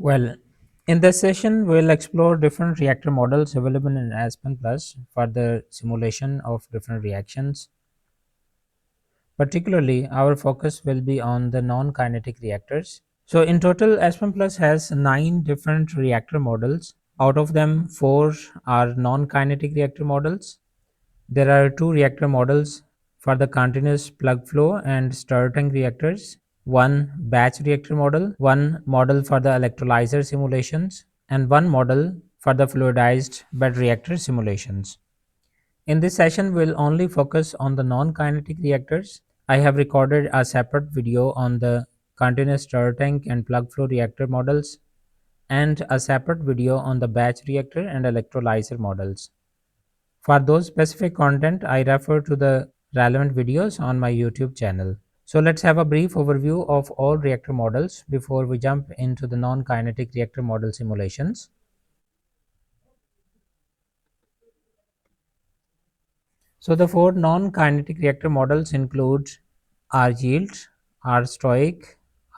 Well, in this session, we'll explore different reactor models available in Aspen Plus for the simulation of different reactions. Particularly, our focus will be on the non-kinetic reactors. So, in total, Aspen Plus has 9 different reactor models. Out of them, 4 are non-kinetic reactor models. There are 2 reactor models for the continuous plug flow and stir tank reactors, one batch reactor model, one model for the electrolyzer simulations, and one model for the fluidized bed reactor simulations. In this session, we'll only focus on the non-kinetic reactors. I have recorded a separate video on the continuous stir tank and plug flow reactor models and a separate video on the batch reactor and electrolyzer models. For those specific content, I refer to the relevant videos on my YouTube channel. So let's have a brief overview of all reactor models before we jump into the non-kinetic reactor model simulations. So the 4 non-kinetic reactor models include RYield, RStoic,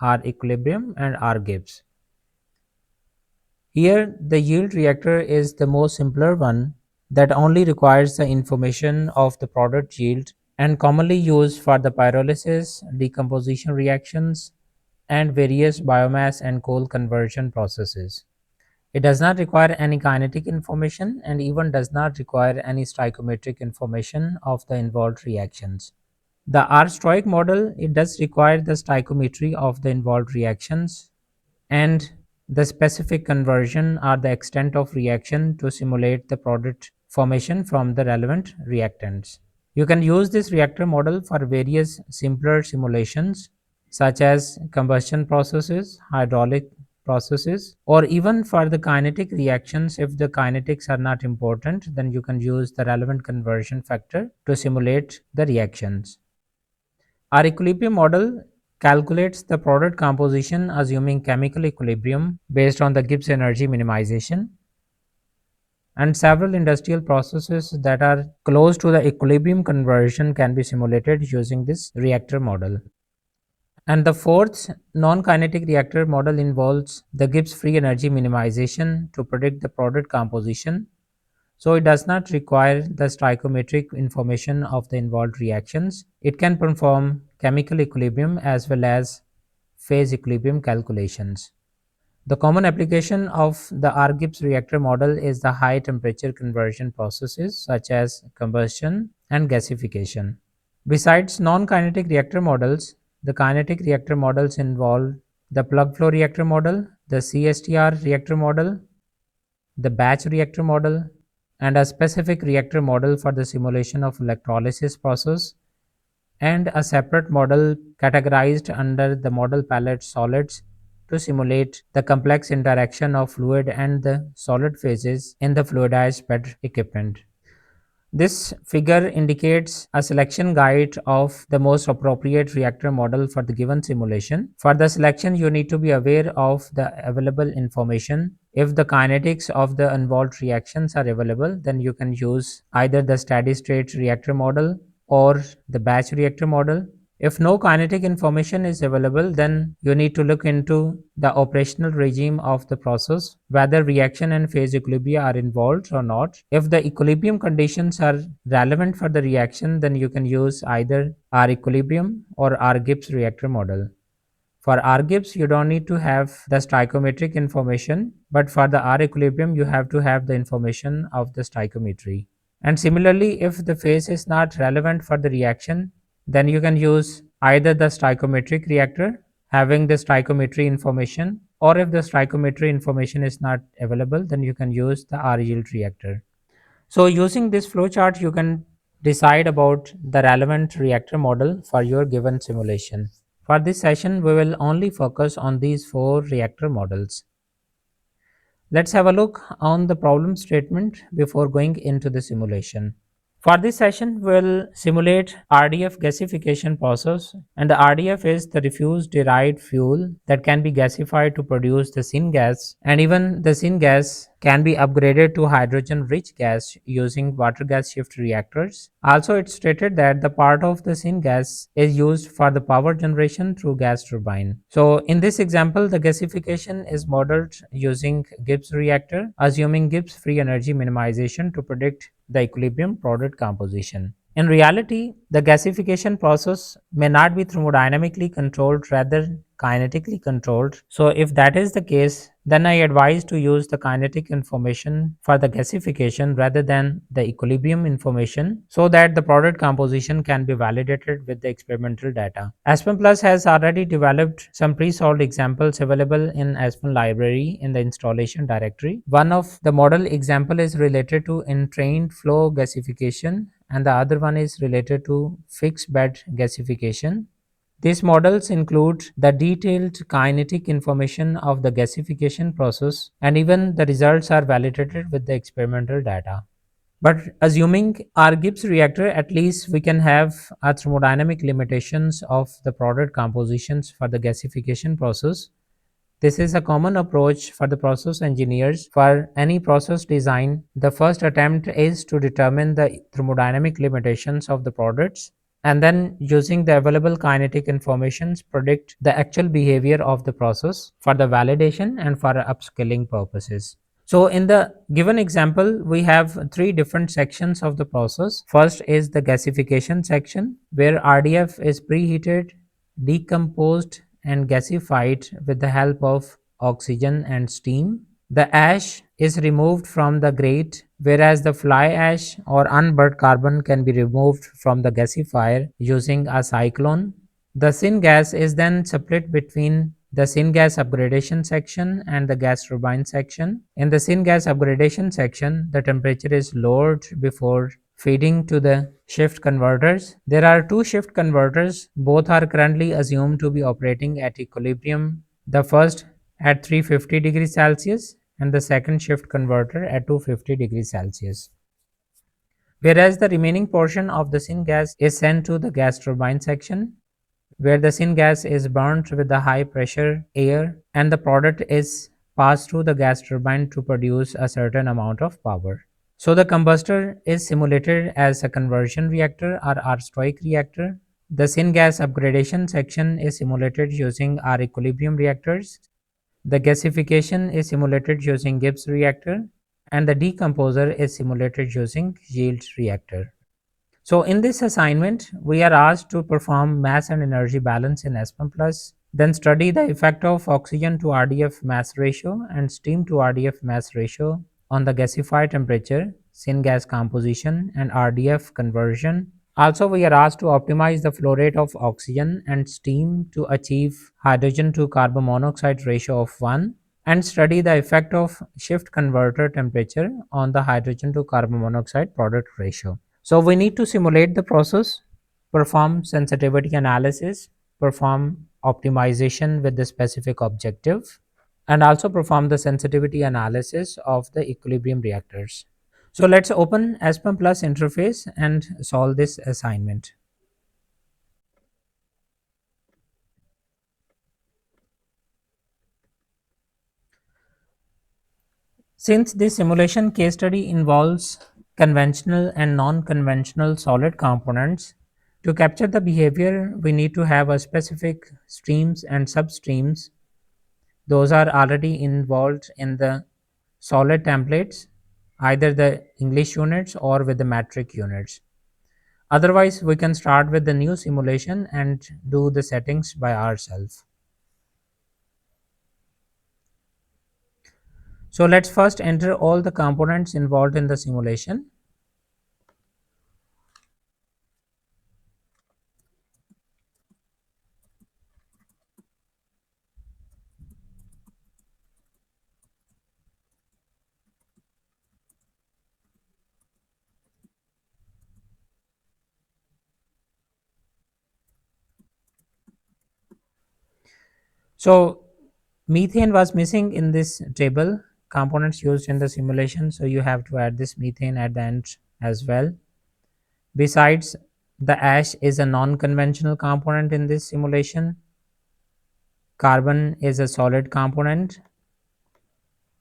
REquilibrium, and RGibbs. Here, the yield reactor is the most simpler one that only requires the information of the product yield and commonly used for the pyrolysis, decomposition reactions, and various biomass and coal conversion processes. It does not require any kinetic information and even does not require any stoichiometric information of the involved reactions. The RStoic model, it does require the stoichiometry of the involved reactions and the specific conversion or the extent of reaction to simulate the product formation from the relevant reactants. You can use this reactor model for various simpler simulations such as combustion processes, hydraulic processes, or even for the kinetic reactions. If the kinetics are not important, then you can use the relevant conversion factor to simulate the reactions. Our equilibrium model calculates the product composition assuming chemical equilibrium based on the Gibbs energy minimization, and several industrial processes that are close to the equilibrium conversion can be simulated using this reactor model. And the fourth non-kinetic reactor model involves the Gibbs free energy minimization to predict the product composition. So it does not require the stoichiometric information of the involved reactions. It can perform chemical equilibrium as well as phase equilibrium calculations. The common application of the RGibbs reactor model is the high temperature conversion processes such as combustion and gasification. Besides non-kinetic reactor models, the kinetic reactor models involve the plug flow reactor model, the CSTR reactor model, the batch reactor model, and a specific reactor model for the simulation of electrolysis process, and a separate model categorized under the model palette solids to simulate the complex interaction of fluid and the solid phases in the fluidized bed equipment. This figure indicates a selection guide of the most appropriate reactor model for the given simulation. For the selection, you need to be aware of the available information. If the kinetics of the involved reactions are available, then you can use either the steady state reactor model or the batch reactor model. If no kinetic information is available, then you need to look into the operational regime of the process, whether reaction and phase equilibria are involved or not. If the equilibrium conditions are relevant for the reaction, then you can use either REquilibrium or RGibbs reactor model. For RGibbs, you don't need to have the stoichiometric information, but for the REquilibrium, you have to have the information of the stoichiometry. And similarly, if the phase is not relevant for the reaction, then you can use either the stoichiometric reactor having the stoichiometry information, or if the stoichiometry information is not available, then you can use the RYield reactor. So using this flowchart, you can decide about the relevant reactor model for your given simulation. For this session, we will only focus on these 4 reactor models. Let's have a look on the problem statement before going into the simulation. For this session, we'll simulate RDF gasification process, and the RDF is the refuse-derived fuel that can be gasified to produce the syngas, and even the syngas can be upgraded to hydrogen rich gas using water gas shift reactors. Also, it's stated that the part of the syngas is used for the power generation through gas turbine. So, in this example, the gasification is modeled using Gibbs reactor, assuming Gibbs free energy minimization to predict the equilibrium product composition. In reality, the gasification process may not be thermodynamically controlled, rather kinetically controlled. So, if that is the case, then I advise to use the kinetic information for the gasification rather than the equilibrium information so that the product composition can be validated with the experimental data. Aspen Plus has already developed some pre-solved examples available in Aspen library in the installation directory. One of the model example is related to entrained flow gasification and the other one is related to fixed bed gasification. These models include the detailed kinetic information of the gasification process, and even the results are validated with the experimental data. But assuming our Gibbs reactor, at least we can have a thermodynamic limitations of the product compositions for the gasification process. This is a common approach for the process engineers. For any process design, the first attempt is to determine the thermodynamic limitations of the products and then using the available kinetic informations predict the actual behavior of the process for the validation and for upscaling purposes. So in the given example, we have three different sections of the process. First is the gasification section where RDF is preheated, decomposed and gasified with the help of oxygen and steam. The ash is removed from the grate, whereas the fly ash or unburnt carbon can be removed from the gasifier using a cyclone. The syngas is then split between the Syngas Upgradation section and the gas turbine section. In the Syngas Upgradation section, the temperature is lowered before feeding to the shift converters. There are two shift converters, both are currently assumed to be operating at equilibrium. The first at 350 degrees Celsius and the second shift converter at 250 degrees Celsius. Whereas the remaining portion of the syngas is sent to the gas turbine section where the syngas is burnt with the high pressure air and the product is passed through the gas turbine to produce a certain amount of power. So the combustor is simulated as a conversion reactor or RStoic reactor. The syngas upgradation section is simulated using REquilibrium reactors. The gasification is simulated using Gibbs reactor and the decomposer is simulated using RYield reactor. So in this assignment, we are asked to perform mass and energy balance in Aspen Plus, then study the effect of oxygen to RDF mass ratio and steam to RDF mass ratio on the gasifier temperature, syngas composition and RDF conversion. Also, we are asked to optimize the flow rate of oxygen and steam to achieve hydrogen to carbon monoxide ratio of 1 and study the effect of shift converter temperature on the hydrogen to carbon monoxide product ratio. So we need to simulate the process, perform sensitivity analysis, perform optimization with the specific objective, and also perform the sensitivity analysis of the equilibrium reactors. So let's open Aspen Plus interface and solve this assignment. Since this simulation case study involves conventional and non-conventional solid components, to capture the behavior, we need to have a specific streams and substreams. Those are already involved in the solid templates, either the English units or with the metric units. Otherwise, we can start with the new simulation and do the settings by ourselves. So let's first enter all the components involved in the simulation. So methane was missing in this table, components used in the simulation, so you have to add this methane at the end as well. Besides, the ash is a non-conventional component in this simulation. Carbon is a solid component.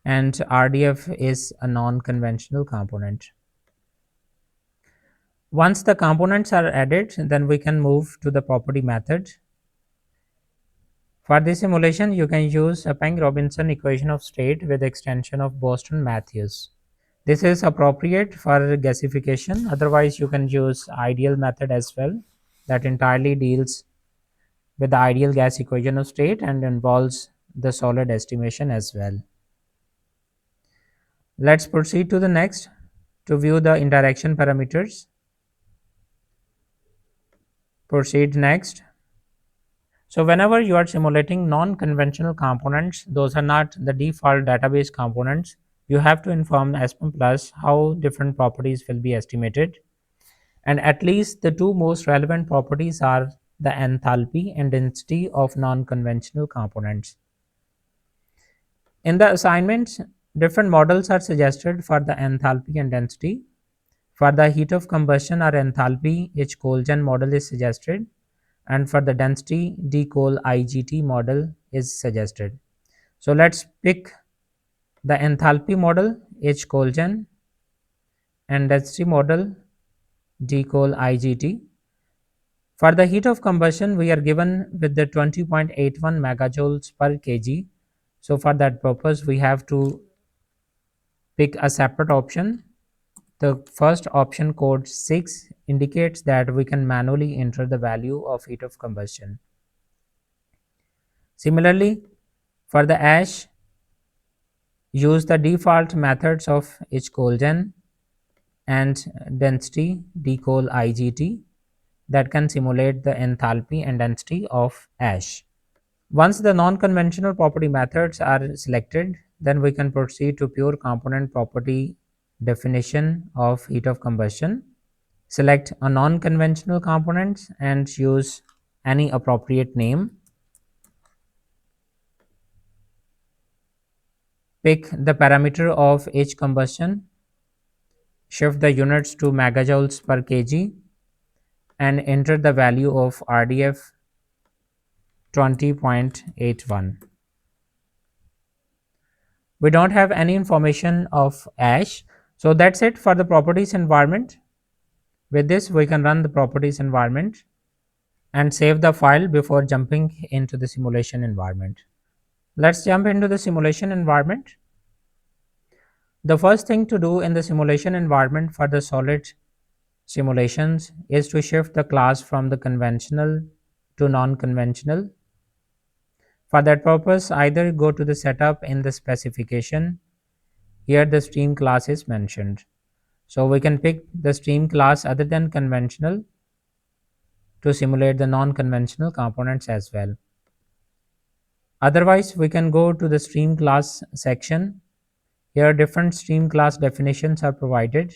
and RDF is a non-conventional component. Once the components are added, then we can move to the property method. For this simulation, you can use a Peng-Robinson equation of state with extension of Boston-Matthews. This is appropriate for gasification. Otherwise, you can use ideal method as well, that entirely deals with the ideal gas equation of state and involves the solid estimation as well. Let's proceed to the next to view the interaction parameters. Proceed next. So whenever you are simulating non-conventional components, those are not the default database components. You have to inform Aspen Plus how different properties will be estimated. And at least the two most relevant properties are the enthalpy and density of non-conventional components. In the assignments, different models are suggested for the enthalpy and density. For the heat of combustion or enthalpy, H-Colgan model is suggested, and for the density, D-Col IGT model is suggested. So let's pick the enthalpy model, H-Colgan, and density model, D-Col IGT. For the heat of combustion, we are given with the 20.81 megajoules per kg. So for that purpose, we have to pick a separate option. The first option, code 6, indicates that we can manually enter the value of heat of combustion. Similarly, for the ash, use the default methods of H-Colgan and density D-Col IGT that can simulate the enthalpy and density of ash. Once the non-conventional property methods are selected, then we can proceed to pure component property definition of heat of combustion. Select a non-conventional component and use any appropriate name. Pick the parameter of H combustion, shift the units to megajoules per kg, and enter the value of RDF 20.81. We don't have any information of ash, so that's it for the properties environment. With this, we can run the properties environment and save the file before jumping into the simulation environment. Let's jump into the simulation environment. The first thing to do in the simulation environment for the solid simulations is to shift the class from the conventional to non-conventional. For that purpose, either go to the setup in the specification. Here the stream class is mentioned. So we can pick the stream class other than conventional to simulate the non-conventional components as well. Otherwise, we can go to the stream class section. Here different stream class definitions are provided.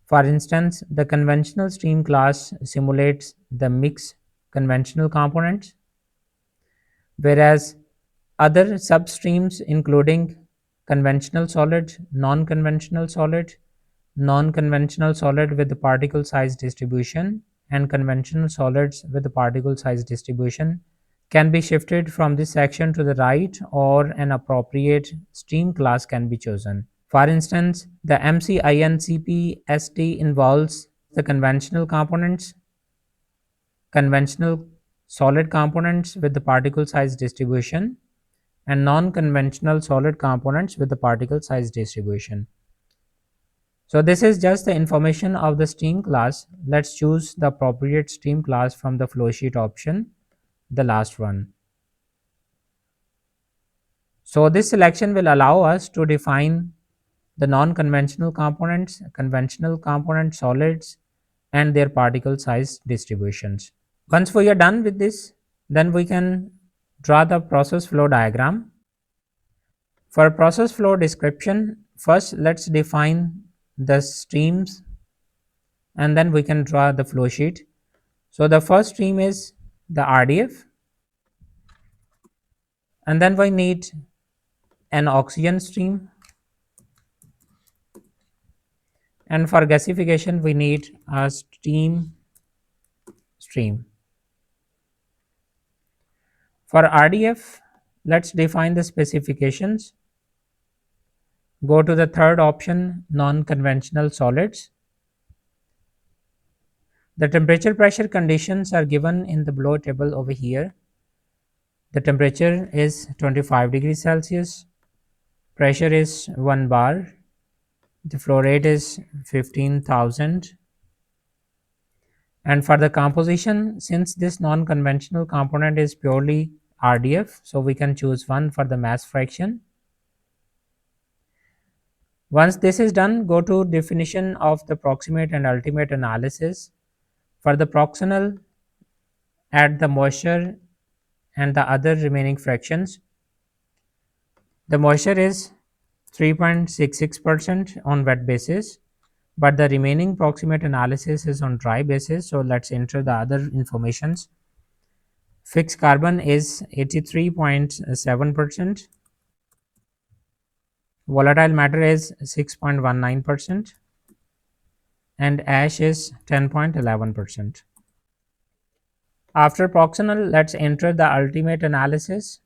For instance, the conventional stream class simulates the mixed conventional components, whereas other substreams including conventional solid, non-conventional solid, non-conventional solid with the particle size distribution, and conventional solids with the particle size distribution can be shifted from this section to the right, or an appropriate stream class can be chosen. For instance, the MCINCPSD involves the conventional components, conventional solid components with the particle size distribution, and non-conventional solid components with the particle size distribution. So this is just the information of the stream class. Let's choose the appropriate stream class from the flowsheet option, the last one. So this selection will allow us to define the non-conventional components, conventional component solids, and their particle size distributions. Once we are done with this, then we can draw the process flow diagram. For process flow description, first let's define the streams and then we can draw the flow sheet. So the first stream is the RDF, and then we need an oxygen stream, and for gasification we need a steam stream. For RDF, let's define the specifications. Go to the third option, non-conventional solids. The temperature pressure conditions are given in the below table over here. The temperature is 25 degrees Celsius, pressure is 1 bar, the flow rate is 15,000, and for the composition, since this non-conventional component is purely RDF, so we can choose 1 for the mass fraction. Once this is done, go to definition of the proximate and ultimate analysis. For the proximal, add the moisture and the other remaining fractions. The moisture is 3.66% on wet basis, but the remaining proximate analysis is on dry basis. So let's enter the other informations. Fixed carbon is 83.7%, volatile matter is 6.19%, and ash is 10.11%. After proximal, let's enter the ultimate analysis.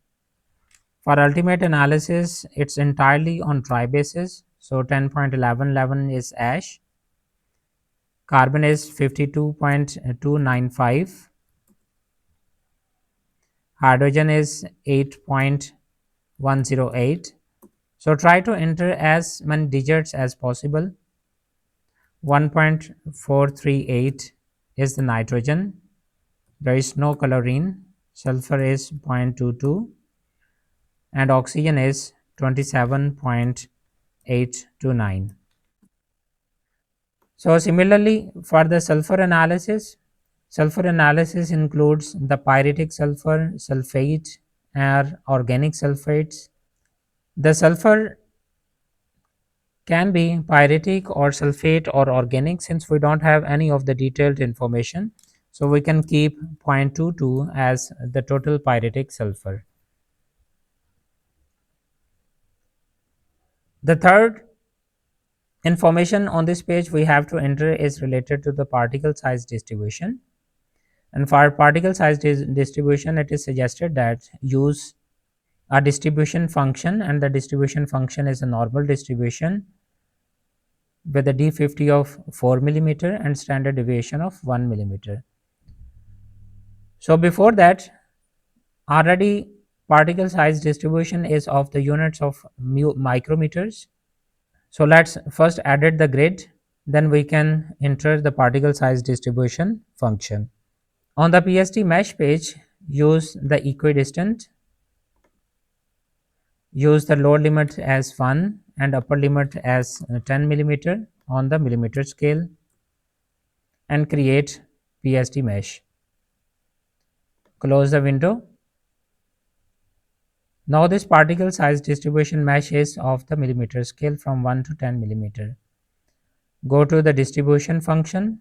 For ultimate analysis, it's entirely on dry basis. So 10.1111 is ash, carbon is 52.295, hydrogen is 8.108. So try to enter as many digits as possible. 1.438 is the nitrogen, there is no chlorine, sulfur is 0.22, and oxygen is 27.829. So similarly, for the sulfur analysis includes the pyritic sulfur, sulfate, or organic sulfates. The sulfur can be pyritic or sulfate or organic. Since we don't have any of the detailed information, so we can keep 0.22 as the total pyritic sulfur. The third information on this page we have to enter is related to the particle size distribution. And for particle size distribution, it is suggested that use a distribution function, and the distribution function is a normal distribution with a d50 of 4 millimeter and standard deviation of 1 millimeter. So before that, already particle size distribution is of the units of micrometers. So let's first edit the grid, then we can enter the particle size distribution function. On the PSD mesh page, use the equidistant, use the lower limit as 1 and upper limit as 10 millimeter on the millimeter scale, and create PSD mesh. Close the window. Now this particle size distribution mesh is of the millimeter scale from 1 to 10 millimeter. Go to the distribution function.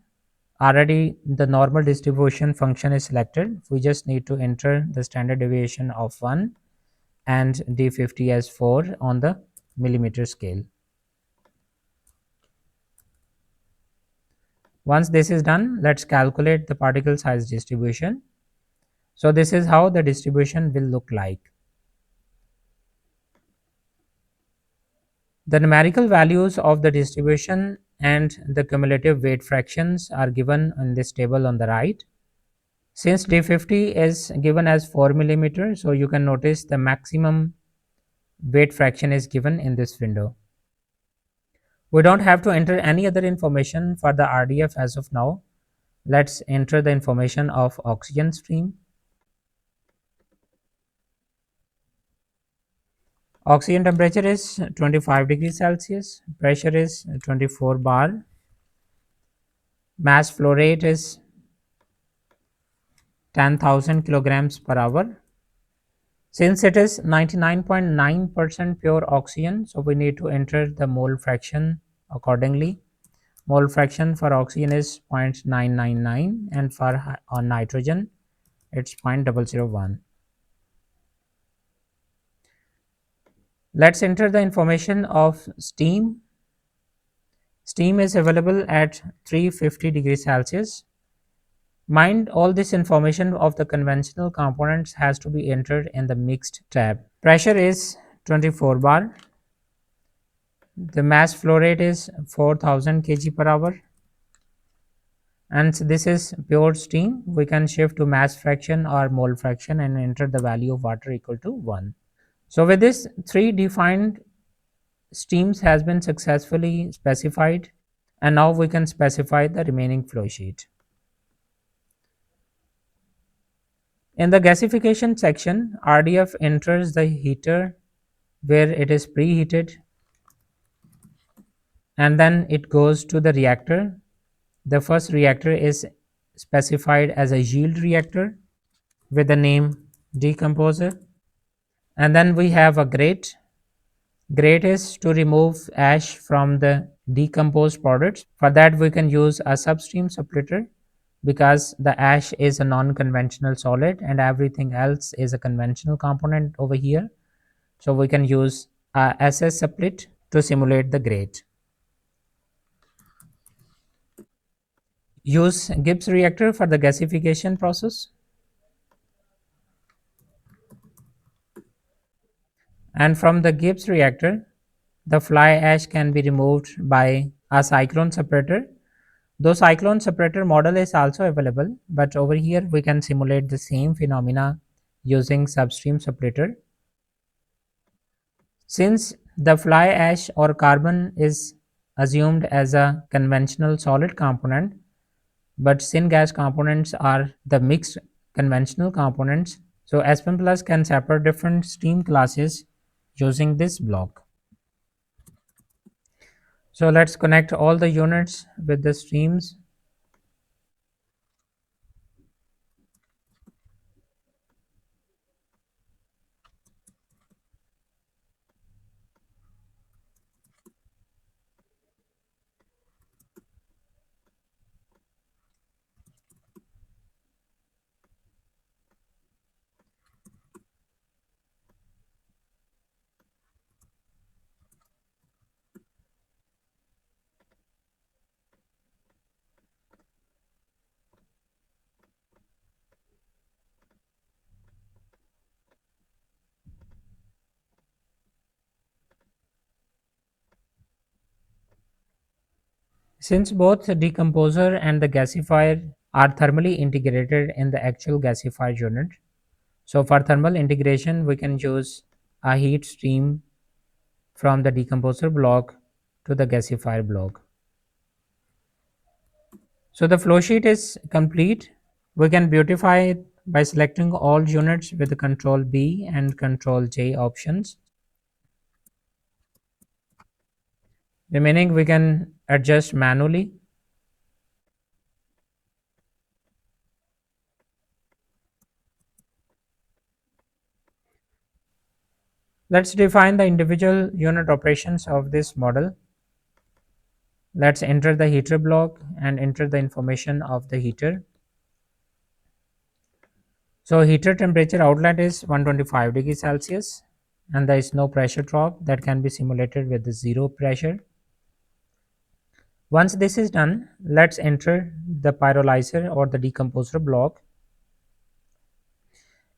Already the normal distribution function is selected. We just need to enter the standard deviation of 1 and d50 as 4 on the millimeter scale. Once this is done, let's calculate the particle size distribution. So this is how the distribution will look like. The numerical values of the distribution and the cumulative weight fractions are given in this table on the right. Since d50 is given as 4 millimeter, so you can notice the maximum weight fraction is given in this window. We don't have to enter any other information for the RDF as of now. Let's enter the information of oxygen stream. Oxygen temperature is 25 degrees Celsius, pressure is 24 bar, mass flow rate is 10,000 kilograms per hour. Since it is 99.9% pure oxygen, so we need to enter the mole fraction accordingly. Mole fraction for oxygen is 0.999 and for nitrogen it's 0.001. Let's enter the information of steam. Steam is available at 350 degrees Celsius. Mind, all this information of the conventional components has to be entered in the mixed tab. Pressure is 24 bar. The mass flow rate is 4000 kg per hour, and this is pure steam. We can shift to mass fraction or mole fraction and enter the value of water equal to 1. So with this, three defined streams has been successfully specified, and now we can specify the remaining flow sheet. In the gasification section, RDF enters the heater where it is preheated, and then it goes to the reactor. The first reactor is specified as a yield reactor with the name decomposer, and then we have a grate. Grate is to remove ash from the decomposed products. For that, we can use a substream splitter because the ash is a non-conventional solid and everything else is a conventional component over here. So we can use a SS split to simulate the grate. Use Gibbs reactor for the gasification process. And from the Gibbs reactor, the fly ash can be removed by a cyclone separator. Though cyclone separator model is also available, but over here we can simulate the same phenomena using substream separator. Since the fly ash or carbon is assumed as a conventional solid component, but syngas components are the mixed conventional components, so Aspen Plus can separate different stream classes using this block. So let's connect all the units with the streams. Since both the decomposer and the gasifier are thermally integrated in the actual gasifier unit, so for thermal integration, we can use a heat stream from the decomposer block to the gasifier block. So the flow sheet is complete. We can beautify it by selecting all units with the Control B and Control J options. Remaining we can adjust manually. Let's define the individual unit operations of this model. Let's enter the heater block and enter the information of the heater. So heater temperature outlet is 125 degrees Celsius, and there is no pressure drop that can be simulated with the zero pressure. Once this is done, let's enter the pyrolyzer or the decomposer block.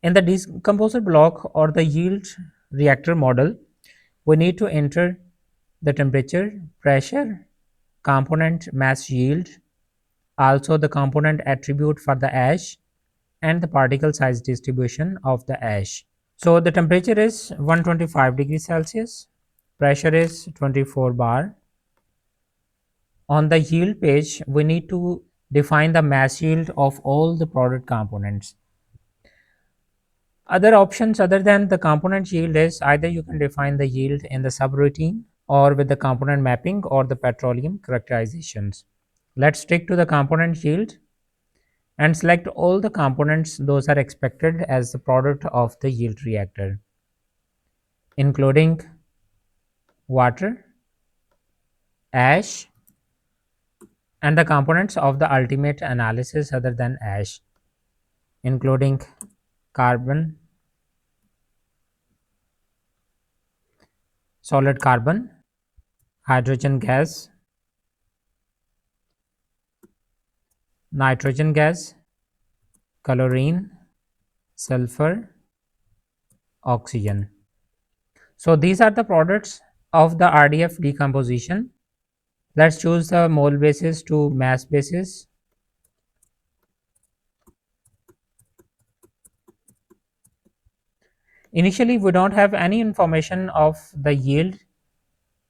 In the decomposer block or the yield reactor model, we need to enter the temperature, pressure, component mass yield, also the component attribute for the ash, and the particle size distribution of the ash. So the temperature is 125 degrees Celsius, pressure is 24 bar. On the yield page, we need to define the mass yield of all the product components. Other options other than the component yield is either you can define the yield in the subroutine or with the component mapping or the petroleum characterizations. Let's stick to the component yield and select all the components those are expected as the product of the yield reactor, including water, ash, and the components of the ultimate analysis other than ash, including carbon, solid carbon, hydrogen gas, nitrogen gas, chlorine, sulfur, oxygen. So these are the products of the RDF decomposition. Let's choose the mole basis to mass basis. Initially, we don't have any information of the yield.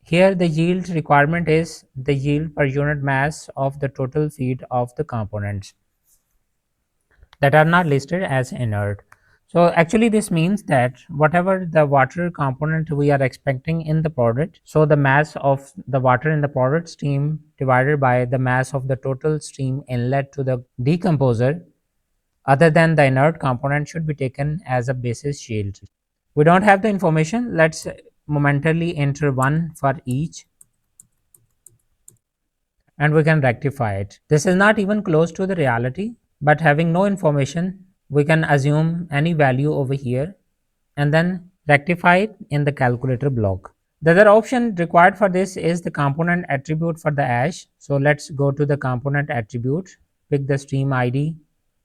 Here, the yield requirement is the yield per unit mass of the total feed of the components that are not listed as inert. So, actually, this means that whatever the water component we are expecting in the product, so the mass of the water in the product stream divided by the mass of the total stream inlet to the decomposer other than the inert component should be taken as a basis yield. We don't have the information. Let's momentarily enter one for each and we can rectify it. This is not even close to the reality, but having no information, we can assume any value over here and then rectify it in the calculator block. The other option required for this is the component attribute for the ash. So let's go to the component attribute, pick the stream ID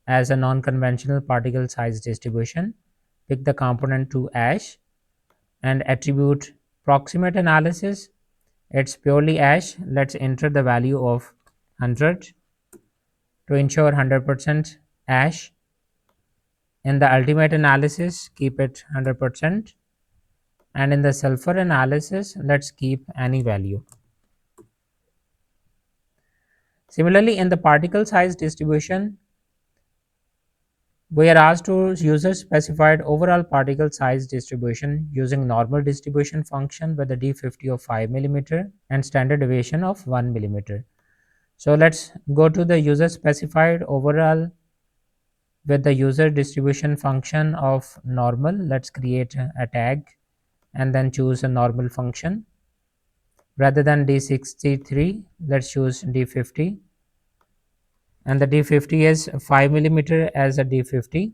as a non-conventional particle size distribution, pick the component to ash and attribute proximate analysis. It's purely ash. Let's enter the value of 100 to ensure 100% ash. In the ultimate analysis, keep it 100%, and in the sulfur analysis, let's keep any value. Similarly, in the particle size distribution, we are asked to user specified overall particle size distribution using normal distribution function with a d50 of 5 millimeter and standard deviation of 1 millimeter. So let's go to the user specified overall with the user distribution function of normal. Let's create a tag and then choose a normal function. Rather than d63, let's choose d50, and the d50 is 5 millimeter as a d50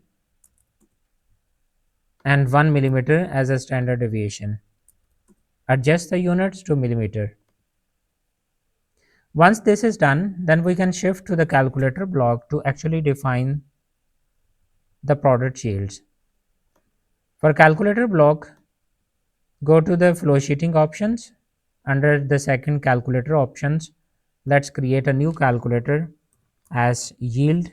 and 1 millimeter as a standard deviation. Adjust the units to millimeter. Once this is done, then we can shift to the calculator block to actually define the product yields. For calculator block, go to the flow sheeting options. Under the second calculator options, let's create a new calculator as yield.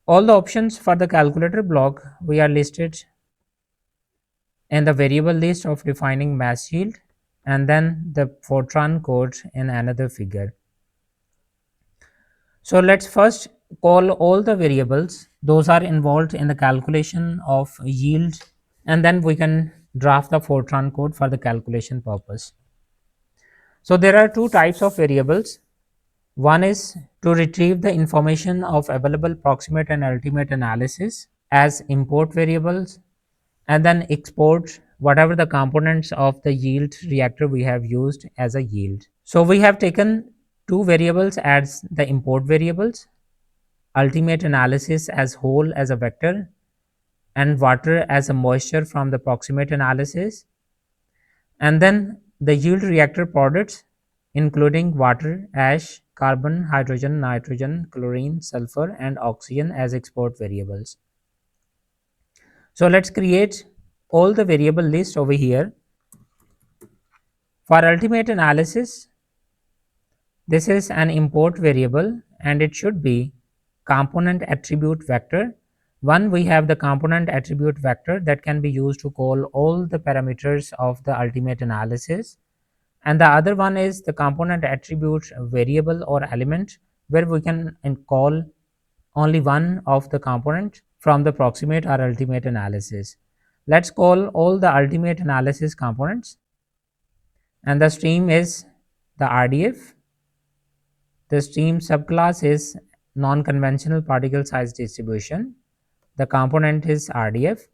All the options for the calculator block we are listed in the variable list of defining mass yield and then the Fortran code in another figure. So let's first call all the variables those are involved in the calculation of yield, and then we can draft the Fortran code for the calculation purpose. So there are two types of variables. One is to retrieve the information of available proximate and ultimate analysis as import variables and then export whatever the components of the yield reactor we have used as a yield. So we have taken two variables as the import variables, ultimate analysis as whole as a vector and water as a moisture from the proximate analysis, and then the yield reactor products including water, ash, carbon, hydrogen, nitrogen, chlorine, sulfur and oxygen as export variables. So let's create all the variable list over here. For ultimate analysis, this is an import variable and it should be component attribute vector. One, we have the component attribute vector that can be used to call all the parameters of the ultimate analysis, and the other one is the component attribute variable or element where we can call only one of the component from the proximate or ultimate analysis. Let's call all the ultimate analysis components, and the stream is the RDF. The stream subclass is non-conventional particle size distribution. The component is RDF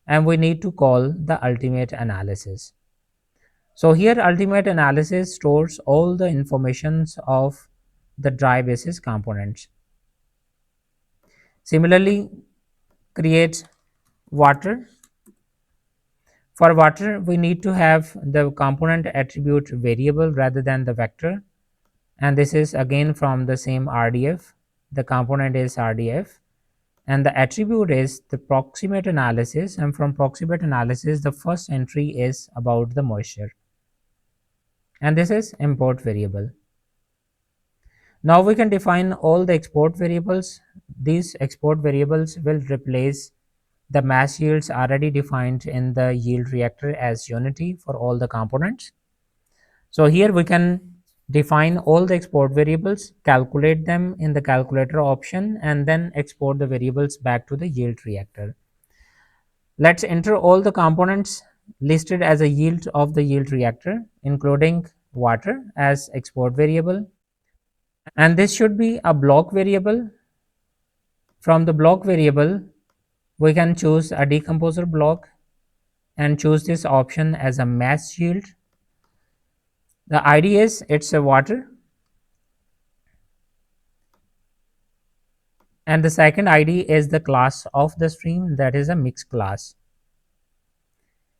and we need to call the ultimate analysis. So here ultimate analysis stores all the informations of the dry basis components. Similarly, create water. For water, we need to have the component attribute variable rather than the vector, and this is again from the same RDF. The component is RDF and the attribute is the proximate analysis, and from proximate analysis the first entry is about the moisture, and this is import variable. Now we can define all the export variables. These export variables will replace the mass yields already defined in the yield reactor as unity for all the components. So here we can define all the export variables, calculate them in the calculator option, and then export the variables back to the yield reactor. Let's enter all the components listed as a yield of the yield reactor, including water as export variable, and this should be a block variable. From the block variable, we can choose a decomposer block and choose this option as a mass yield. The ID is it's a water, and the second ID is the class of the stream, that is a mixed class.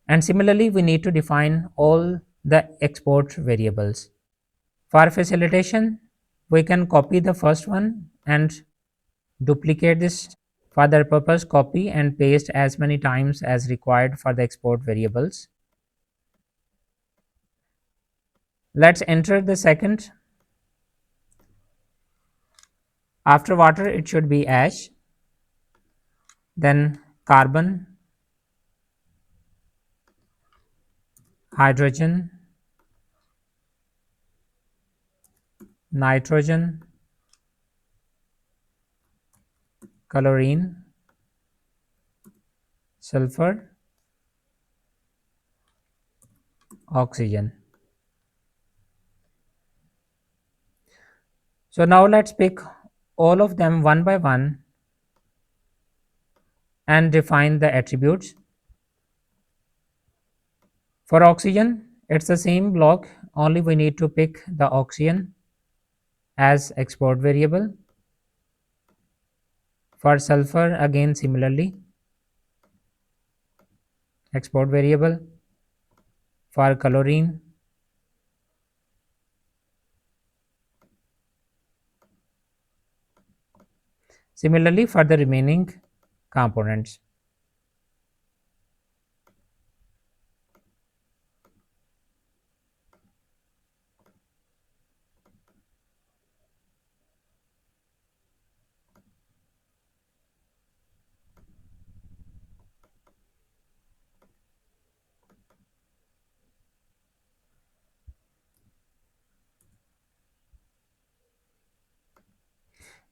And similarly, we need to define all the export variables. For facilitation, we can copy the first one and duplicate this. For that purpose, copy and paste as many times as required for the export variables. Let's enter the second. After water, it should be ash, then carbon, hydrogen, nitrogen, chlorine, sulfur, oxygen. So now let's pick all of them one by one and define the attributes. For oxygen, it's the same block, only we need to pick the oxygen as export variable. For sulfur, again similarly, export variable. For chlorine, similarly for the remaining components.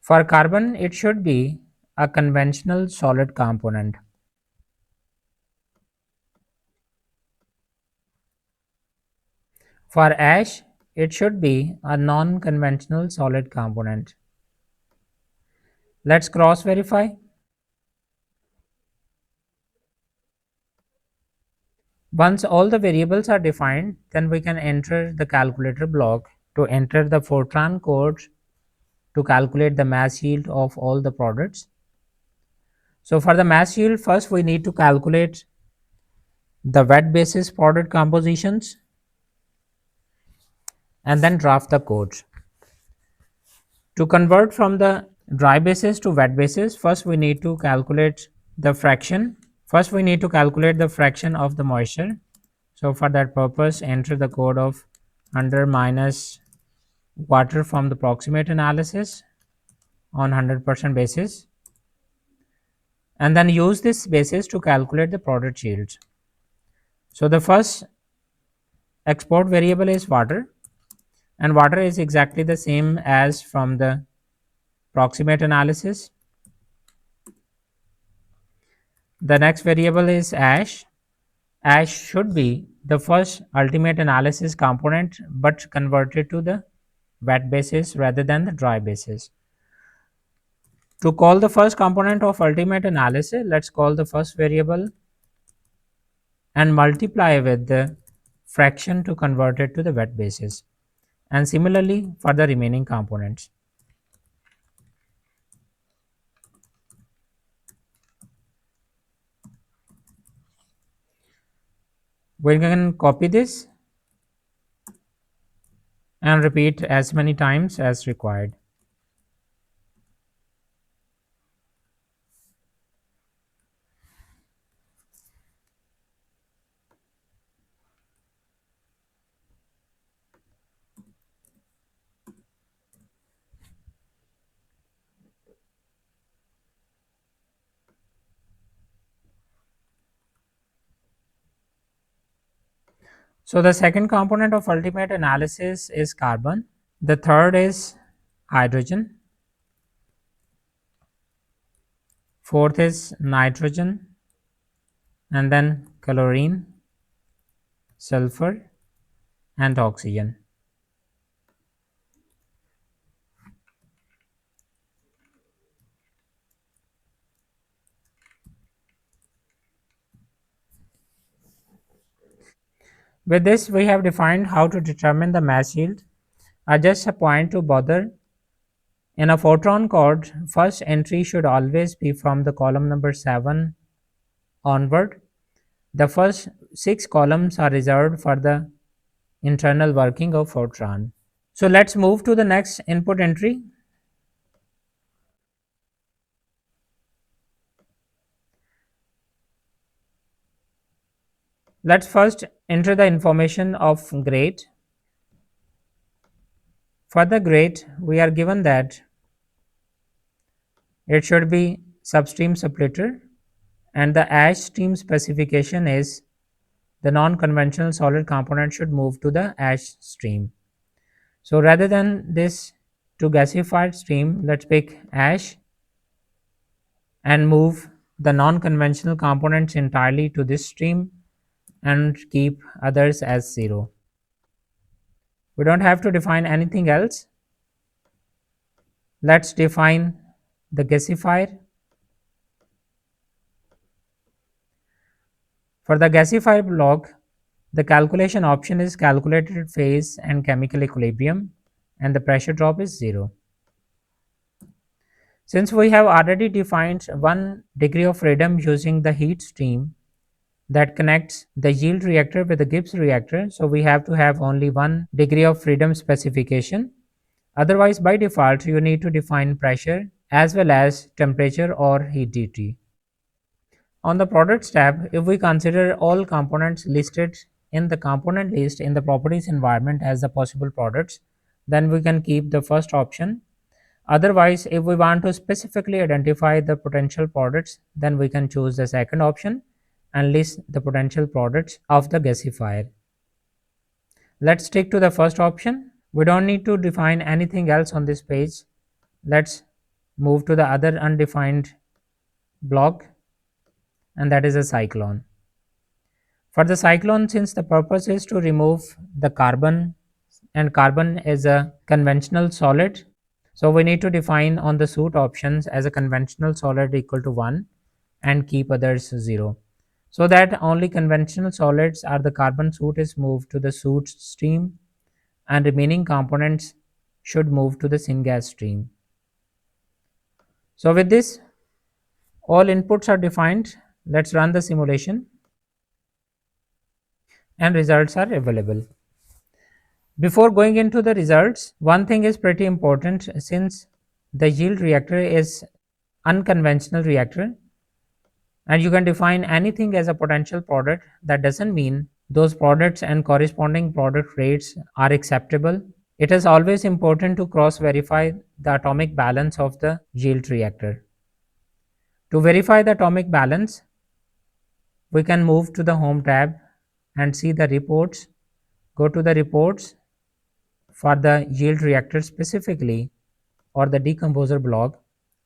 For carbon, it should be a conventional solid component. For ash, it should be a non-conventional solid component. Let's cross verify. Once all the variables are defined, then we can enter the calculator block to enter the Fortran code to calculate the mass yield of all the products. So for the mass yield, first we need to calculate the wet basis product compositions and then draft the code. To convert from the dry basis to wet basis, first we need to calculate the fraction. First we need to calculate the fraction of the moisture. So for that purpose, enter the code of 100 minus water from the proximate analysis on 100% basis, and then use this basis to calculate the product yield. So the first export variable is water, and water is exactly the same as from the proximate analysis. The next variable is ash. Ash should be the first ultimate analysis component but converted to the wet basis rather than the dry basis. To call the first component of ultimate analysis, let's call the first variable and multiply with the fraction to convert it to the wet basis, and similarly for the remaining components. We can copy this and repeat as many times as required. So the second component of ultimate analysis is carbon. The third is hydrogen. Fourth is nitrogen, and then chlorine, sulfur, and oxygen. With this, we have defined how to determine the mass yield. Just a point to bother. In a Fortran code, first entry should always be from the column number 7 onward. The first 6 columns are reserved for the internal working of Fortran. So let's move to the next input entry. Let's first enter the information of grade. For the grade, we are given that it should be substream splitter, and the ash stream specification is the non-conventional solid component should move to the ash stream. So rather than this to gasified stream, let's pick ash and move the non-conventional components entirely to this stream and keep others as 0. We don't have to define anything else. Let's define the gasifier. For the gasifier block, the calculation option is calculated phase and chemical equilibrium, and the pressure drop is 0. Since we have already defined 1 degree of freedom using the heat stream that connects the yield reactor with the Gibbs reactor, so we have to have only 1 degree of freedom specification. Otherwise, by default, you need to define pressure as well as temperature or heat dt. On the products tab, if we consider all components listed in the component list in the properties environment as the possible products, then we can keep the first option. Otherwise, if we want to specifically identify the potential products, then we can choose the second option and list the potential products of the gasifier. Let's stick to the first option. We don't need to define anything else on this page. Let's move to the other undefined block, and that is a cyclone. For the cyclone, since the purpose is to remove the carbon, and carbon is a conventional solid, so we need to define on the suit options as a conventional solid equal to 1 and keep others 0. So that only conventional solids are the carbon suit is moved to the suit stream, and remaining components should move to the syngas stream. So with this, all inputs are defined. Let's run the simulation, and results are available. Before going into the results, one thing is pretty important. Since the yield reactor is unconventional reactor and you can define anything as a potential product, that doesn't mean those products and corresponding product rates are acceptable. It is always important to cross verify the atomic balance of the yield reactor. To verify the atomic balance, we can move to the home tab and see the reports. Go to the reports for the yield reactor specifically or the decomposer block.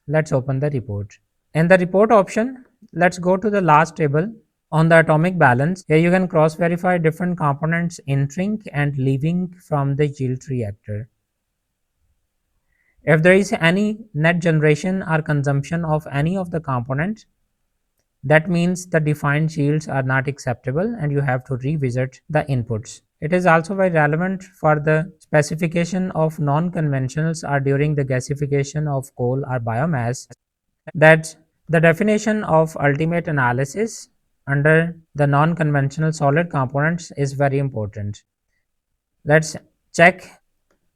Let's open the report. In the report option, let's go to the last table on the atomic balance. Here you can cross verify different components entering and leaving from the yield reactor. If there is any net generation or consumption of any of the components, that means the defined yields are not acceptable and you have to revisit the inputs. It is also very relevant for the specification of non-conventionals or during the gasification of coal or biomass, that the definition of ultimate analysis under the non-conventional solid components is very important. Let's check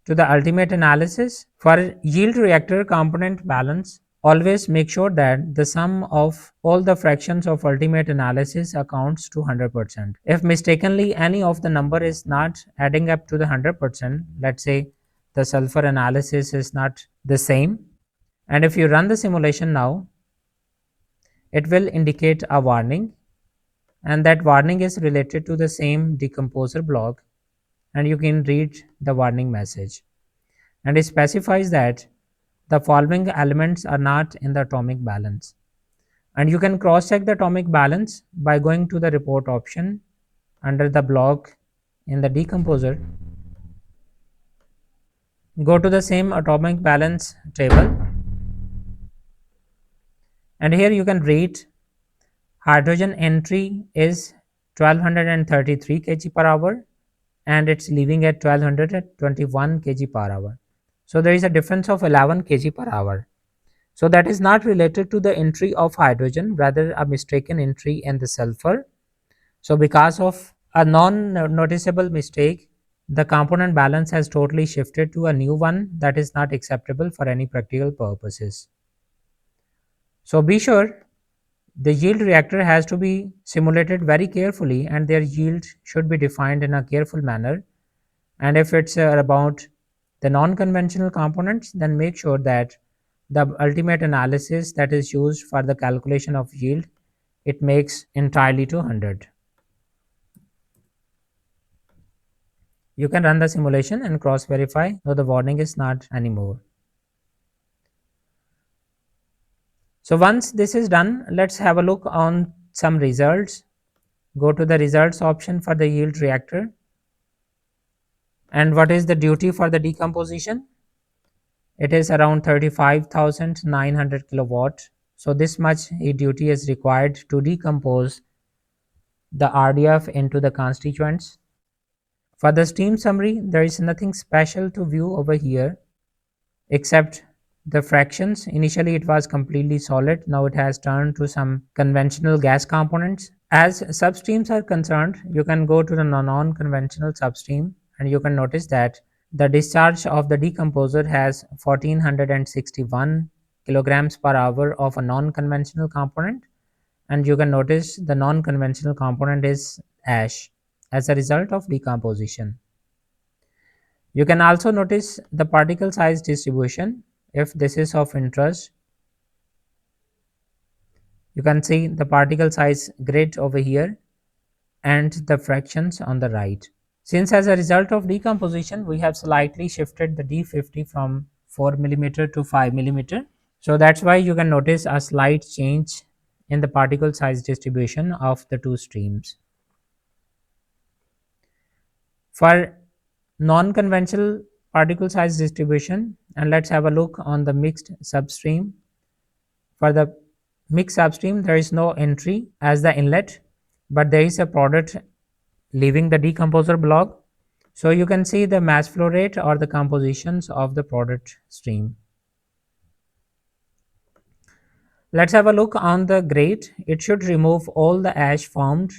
to the ultimate analysis. For yield reactor component balance, always make sure that the sum of all the fractions of ultimate analysis accounts to 100%. If mistakenly any of the number is not adding up to the 100%, let's say the sulfur analysis is not the same, and if you run the simulation now, it will indicate a warning and that warning is related to the same decomposer block, and you can read the warning message, and it specifies that the following elements are not in the atomic balance. And you can cross check the atomic balance by going to the report option under the block in the decomposer. Go to the same atomic balance table, and here you can read hydrogen entry is 1233 kg per hour, and it's leaving at 1221 kg per hour. So there is a difference of 11 kg per hour. So that is not related to the entry of hydrogen, rather a mistaken entry in the sulfur. So because of a non-noticeable mistake, the component balance has totally shifted to a new one that is not acceptable for any practical purposes. So be sure the yield reactor has to be simulated very carefully, and their yield should be defined in a careful manner. And if it's about the non-conventional components, then make sure that the ultimate analysis that is used for the calculation of yield, it makes entirely to 100. You can run the simulation and cross verify, though the warning is not anymore. So once this is done, let's have a look on some results. Go to the results option for the yield reactor. And what is the duty for the decomposition? It is around 35,900 kilowatt. So this much heat duty is required to decompose the RDF into the constituents. For the steam summary, there is nothing special to view over here except the fractions. Initially it was completely solid, now it has turned to some conventional gas components. As substreams are concerned, you can go to the non-conventional substream, and you can notice that the discharge of the decomposer has 1461 kilograms per hour of a non-conventional component, and you can notice the non-conventional component is ash as a result of decomposition. You can also notice the particle size distribution. If this is of interest, you can see the particle size grid over here and the fractions on the right. Since as a result of decomposition, we have slightly shifted the D50 from 4 millimeter to 5 millimeter. So that's why you can notice a slight change in the particle size distribution of the two streams. For non-conventional particle size distribution, and let's have a look on the mixed substream. For the mixed substream, there is no entry as the inlet, but there is a product leaving the decomposer block. So you can see the mass flow rate or the compositions of the product stream. Let's have a look on the grate. It should remove all the ash formed.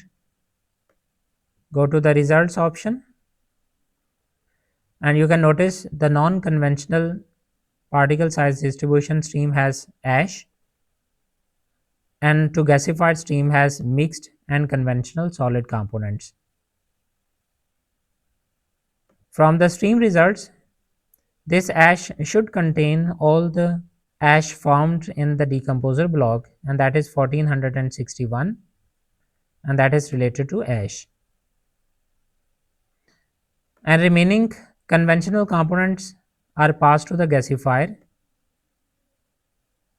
Go to the results option, and you can notice the non-conventional particle size distribution stream has ash, and to gasified stream has mixed and conventional solid components. From the stream results, this ash should contain all the ash formed in the decomposer block, and that is 1461, and that is related to ash. And remaining conventional components are passed to the gasifier.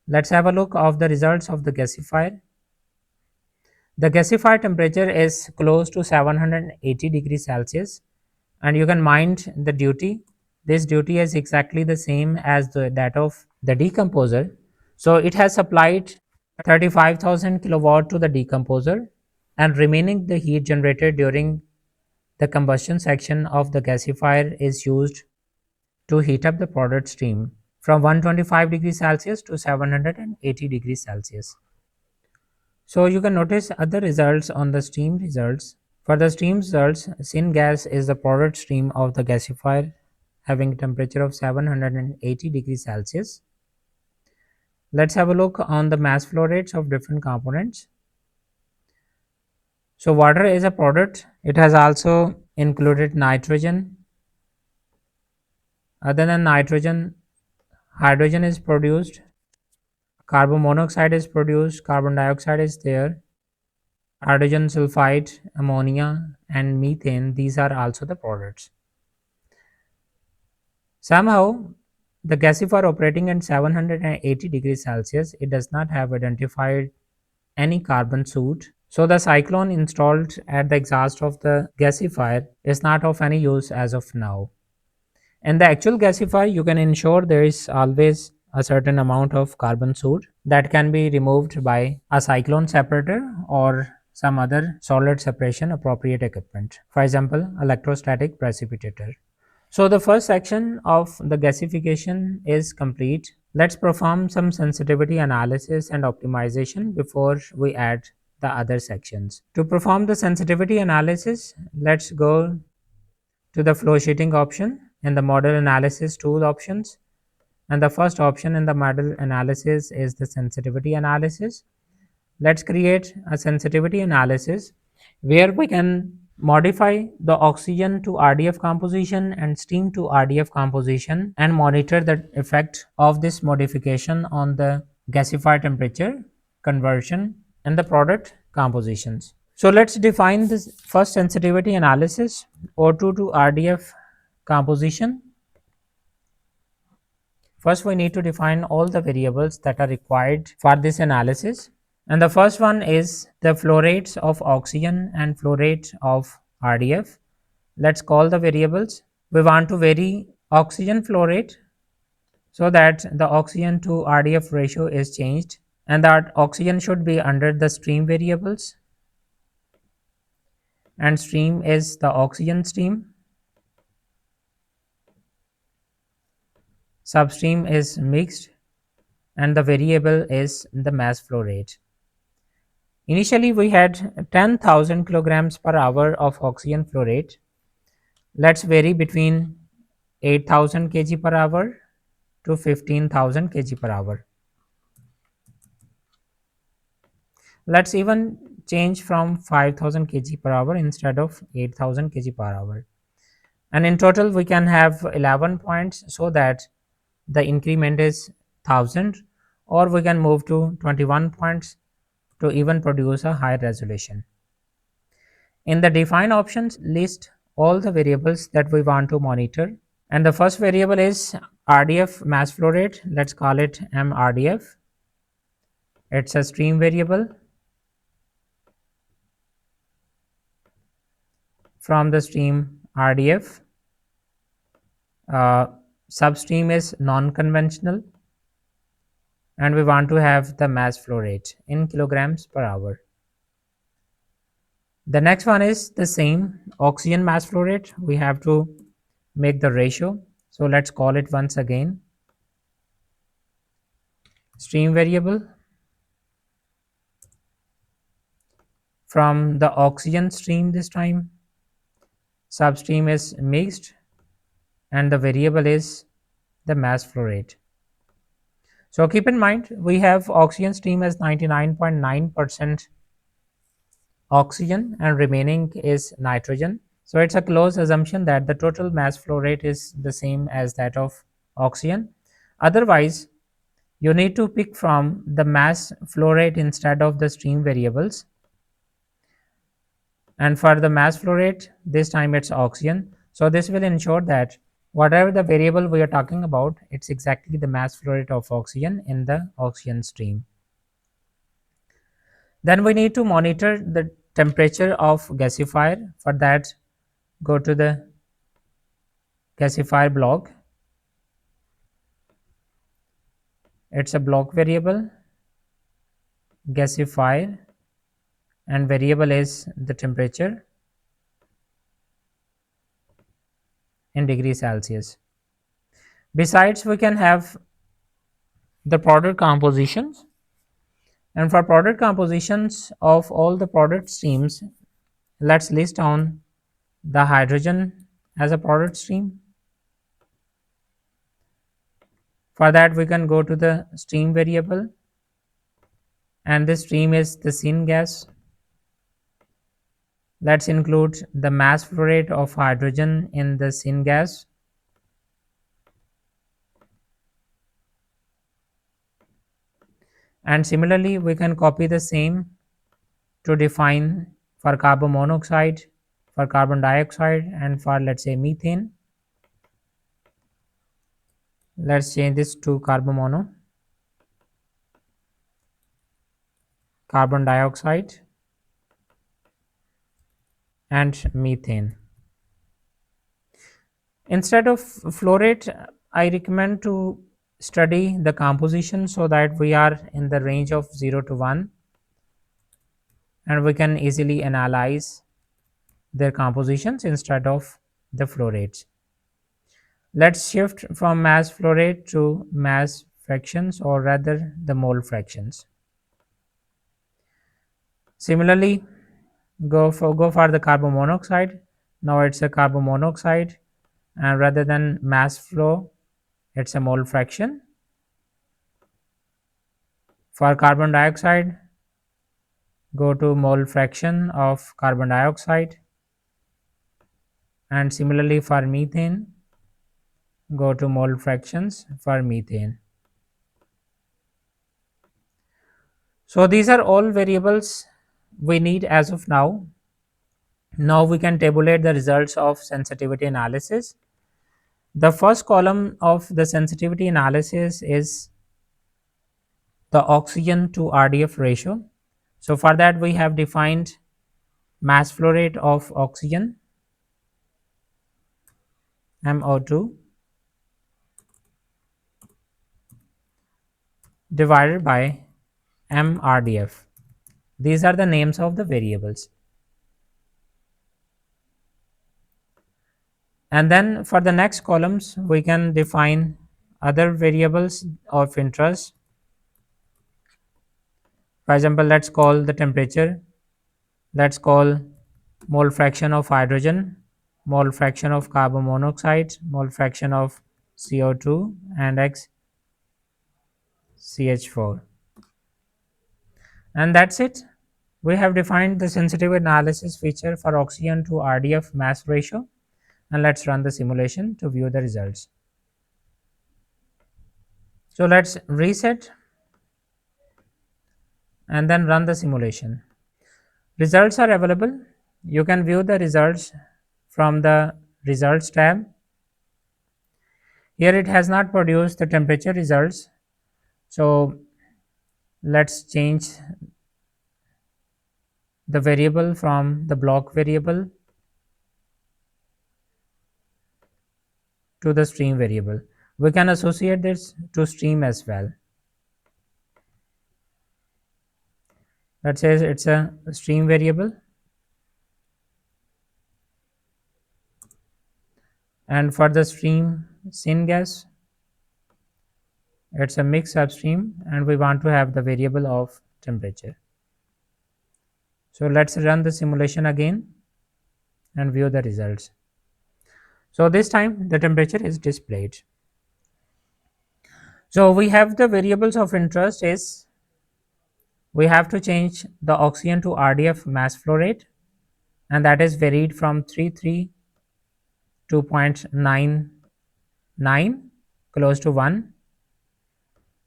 Let's have a look of the results of the gasifier. The gasifier temperature is close to 780 degrees Celsius, and you can mind the duty. This duty is exactly the same as that of the decomposer. So it has supplied 35,000 kilowatt to the decomposer, and remaining the heat generated during the combustion section of the gasifier is used to heat up the product stream from 125 degrees Celsius to 780 degrees Celsius. So you can notice other results on the stream results. For the stream results, syngas is the product stream of the gasifier having a temperature of 780 degrees Celsius. Let's have a look on the mass flow rates of different components. So water is a product. It has also included nitrogen. Other than nitrogen, hydrogen is produced, carbon monoxide is produced, carbon dioxide is there, hydrogen sulfide, ammonia, and methane, these are also the products. Somehow, the gasifier operating at 780 degrees Celsius, it does not have identified any carbon soot. So the cyclone installed at the exhaust of the gasifier is not of any use as of now. In the actual gasifier, you can ensure there is always a certain amount of carbon soot that can be removed by a cyclone separator or some other solid separation appropriate equipment. For example, electrostatic precipitator. So the first section of the gasification is complete. Let's perform some sensitivity analysis and optimization before we add the other sections. To perform the sensitivity analysis, let's go to the flow sheeting option in the model analysis tool options. And the first option in the model analysis is the sensitivity analysis. Let's create a sensitivity analysis where we can modify the oxygen to RDF composition and steam to RDF composition and monitor the effect of this modification on the gasifier temperature, conversion, and the product compositions. So let's define this first sensitivity analysis O2 to RDF composition. First, we need to define all the variables that are required for this analysis. And the first one is the flow rates of oxygen and flow rate of RDF. Let's call the variables. We want to vary oxygen flow rate so that the oxygen to RDF ratio is changed, and that oxygen should be under the stream variables, and stream is the oxygen stream. Substream is mixed, and the variable is the mass flow rate. Initially, we had 10,000 kilograms per hour of oxygen flow rate. Let's vary between 8,000 kg per hour to 15,000 kg per hour. Let's even change from 5,000 kg per hour instead of 8,000 kg per hour. And in total, we can have 11 points so that the increment is 1000, or we can move to 21 points to even produce a high resolution. In the define options, list all the variables that we want to monitor. And the first variable is RDF mass flow rate. Let's call it MRDF. It's a stream variable. From the stream RDF, substream is non-conventional, and we want to have the mass flow rate in kilograms per hour. The next one is the same oxygen mass flow rate. We have to make the ratio. So let's call it once again stream variable. From the oxygen stream this time, substream is mixed, and the variable is the mass flow rate. So keep in mind, we have oxygen stream as 99.9% oxygen and remaining is nitrogen. So it's a close assumption that the total mass flow rate is the same as that of oxygen. Otherwise, you need to pick from the mass flow rate instead of the stream variables. And for the mass flow rate, this time it's oxygen. So this will ensure that whatever the variable we are talking about, it's exactly the mass flow rate of oxygen in the oxygen stream. Then we need to monitor the temperature of gasifier. For that, go to the gasifier block. It's a block variable, gasifier, and variable is the temperature in degrees Celsius. Besides, we can have the product compositions, and for product compositions of all the product streams, let's list down the hydrogen as a product stream. For that, we can go to the stream variable, and this stream is the syngas. Let's include the mass flow rate of hydrogen in the syngas. And similarly, we can copy the same to define for carbon monoxide, for carbon dioxide, and for, let's say, methane. Let's change this to carbon mono, carbon dioxide, and methane. Instead of flow rate, I recommend to study the composition so that we are in the range of 0 to 1 and we can easily analyze their compositions instead of the flow rates. Let's shift from mass flow rate to mass fractions, or rather the mole fractions. Similarly, go for the carbon monoxide. Now it's a carbon monoxide, and rather than mass flow, it's a mole fraction. For carbon dioxide, go to mole fraction of carbon dioxide, and similarly for methane, go to mole fractions for methane. So these are all variables we need as of now. Now we can tabulate the results of sensitivity analysis. The first column of the sensitivity analysis is the oxygen to RDF ratio. So for that we have defined mass flow rate of oxygen, MO2, divided by MRDF. These are the names of the variables. And then for the next columns, we can define other variables of interest. For example, let's call the temperature, let's call mole fraction of hydrogen, mole fraction of carbon monoxide, mole fraction of CO2, and X CH4. And that's it. We have defined the sensitivity analysis feature for oxygen to RDF mass ratio, and let's run the simulation to view the results. So let's reset and then run the simulation. Results are available. You can view the results from the results tab. Here it has not produced the temperature results. So let's change the variable from the block variable to the stream variable. We can associate this to stream as well. Let's say it's a stream variable, and for the stream syngas, it's a mixed upstream, and we want to have the variable of temperature. So let's run the simulation again and view the results. So this time the temperature is displayed. So we have the variables of interest is we have to change the oxygen to RDF mass flow rate, and that is varied from 33 to 0.99, close to 1.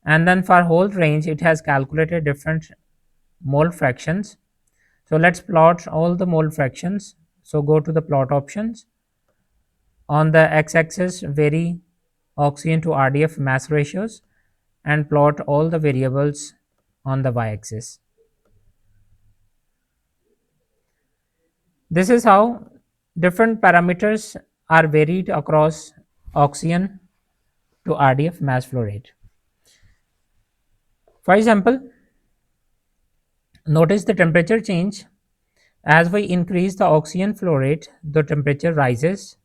And then for whole range it has calculated different mole fractions. So let's plot all the mole fractions. So go to the plot options. On the x-axis vary oxygen to RDF mass ratios, and plot all the variables on the y-axis. This is how different parameters are varied across oxygen to RDF mass flow rate. For example, notice the temperature change. As we increase the oxygen flow rate, the temperature rises.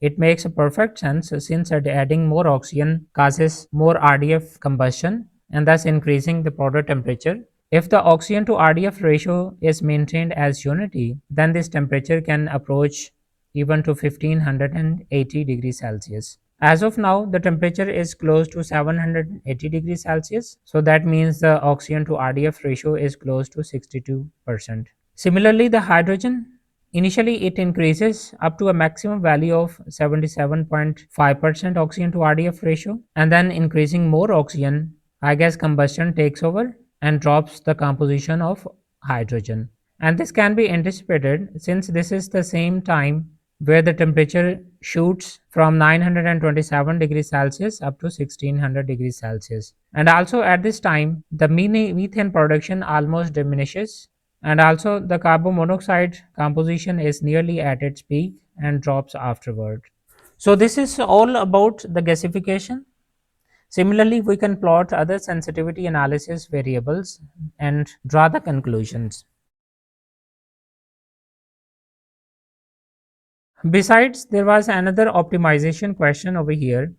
It makes a perfect sense since adding more oxygen causes more RDF combustion and thus increasing the product temperature. If the oxygen to RDF ratio is maintained as unity, then this temperature can approach even to 1580 degrees Celsius. As of now, the temperature is close to 780 degrees Celsius. So that means the oxygen to RDF ratio is close to 62%. Similarly, the hydrogen, initially it increases up to a maximum value of 77.5% oxygen to RDF ratio, and then increasing more oxygen, I gas combustion takes over and drops the composition of hydrogen. And this can be anticipated since this is the same time where the temperature shoots from 927 degrees Celsius up to 1600 degrees Celsius. And also at this time, the methane production almost diminishes, and also the carbon monoxide composition is nearly at its peak and drops afterward. So, this is all about the gasification. Similarly, we can plot other sensitivity analysis variables and draw the conclusions. Besides, there was another optimization question over here,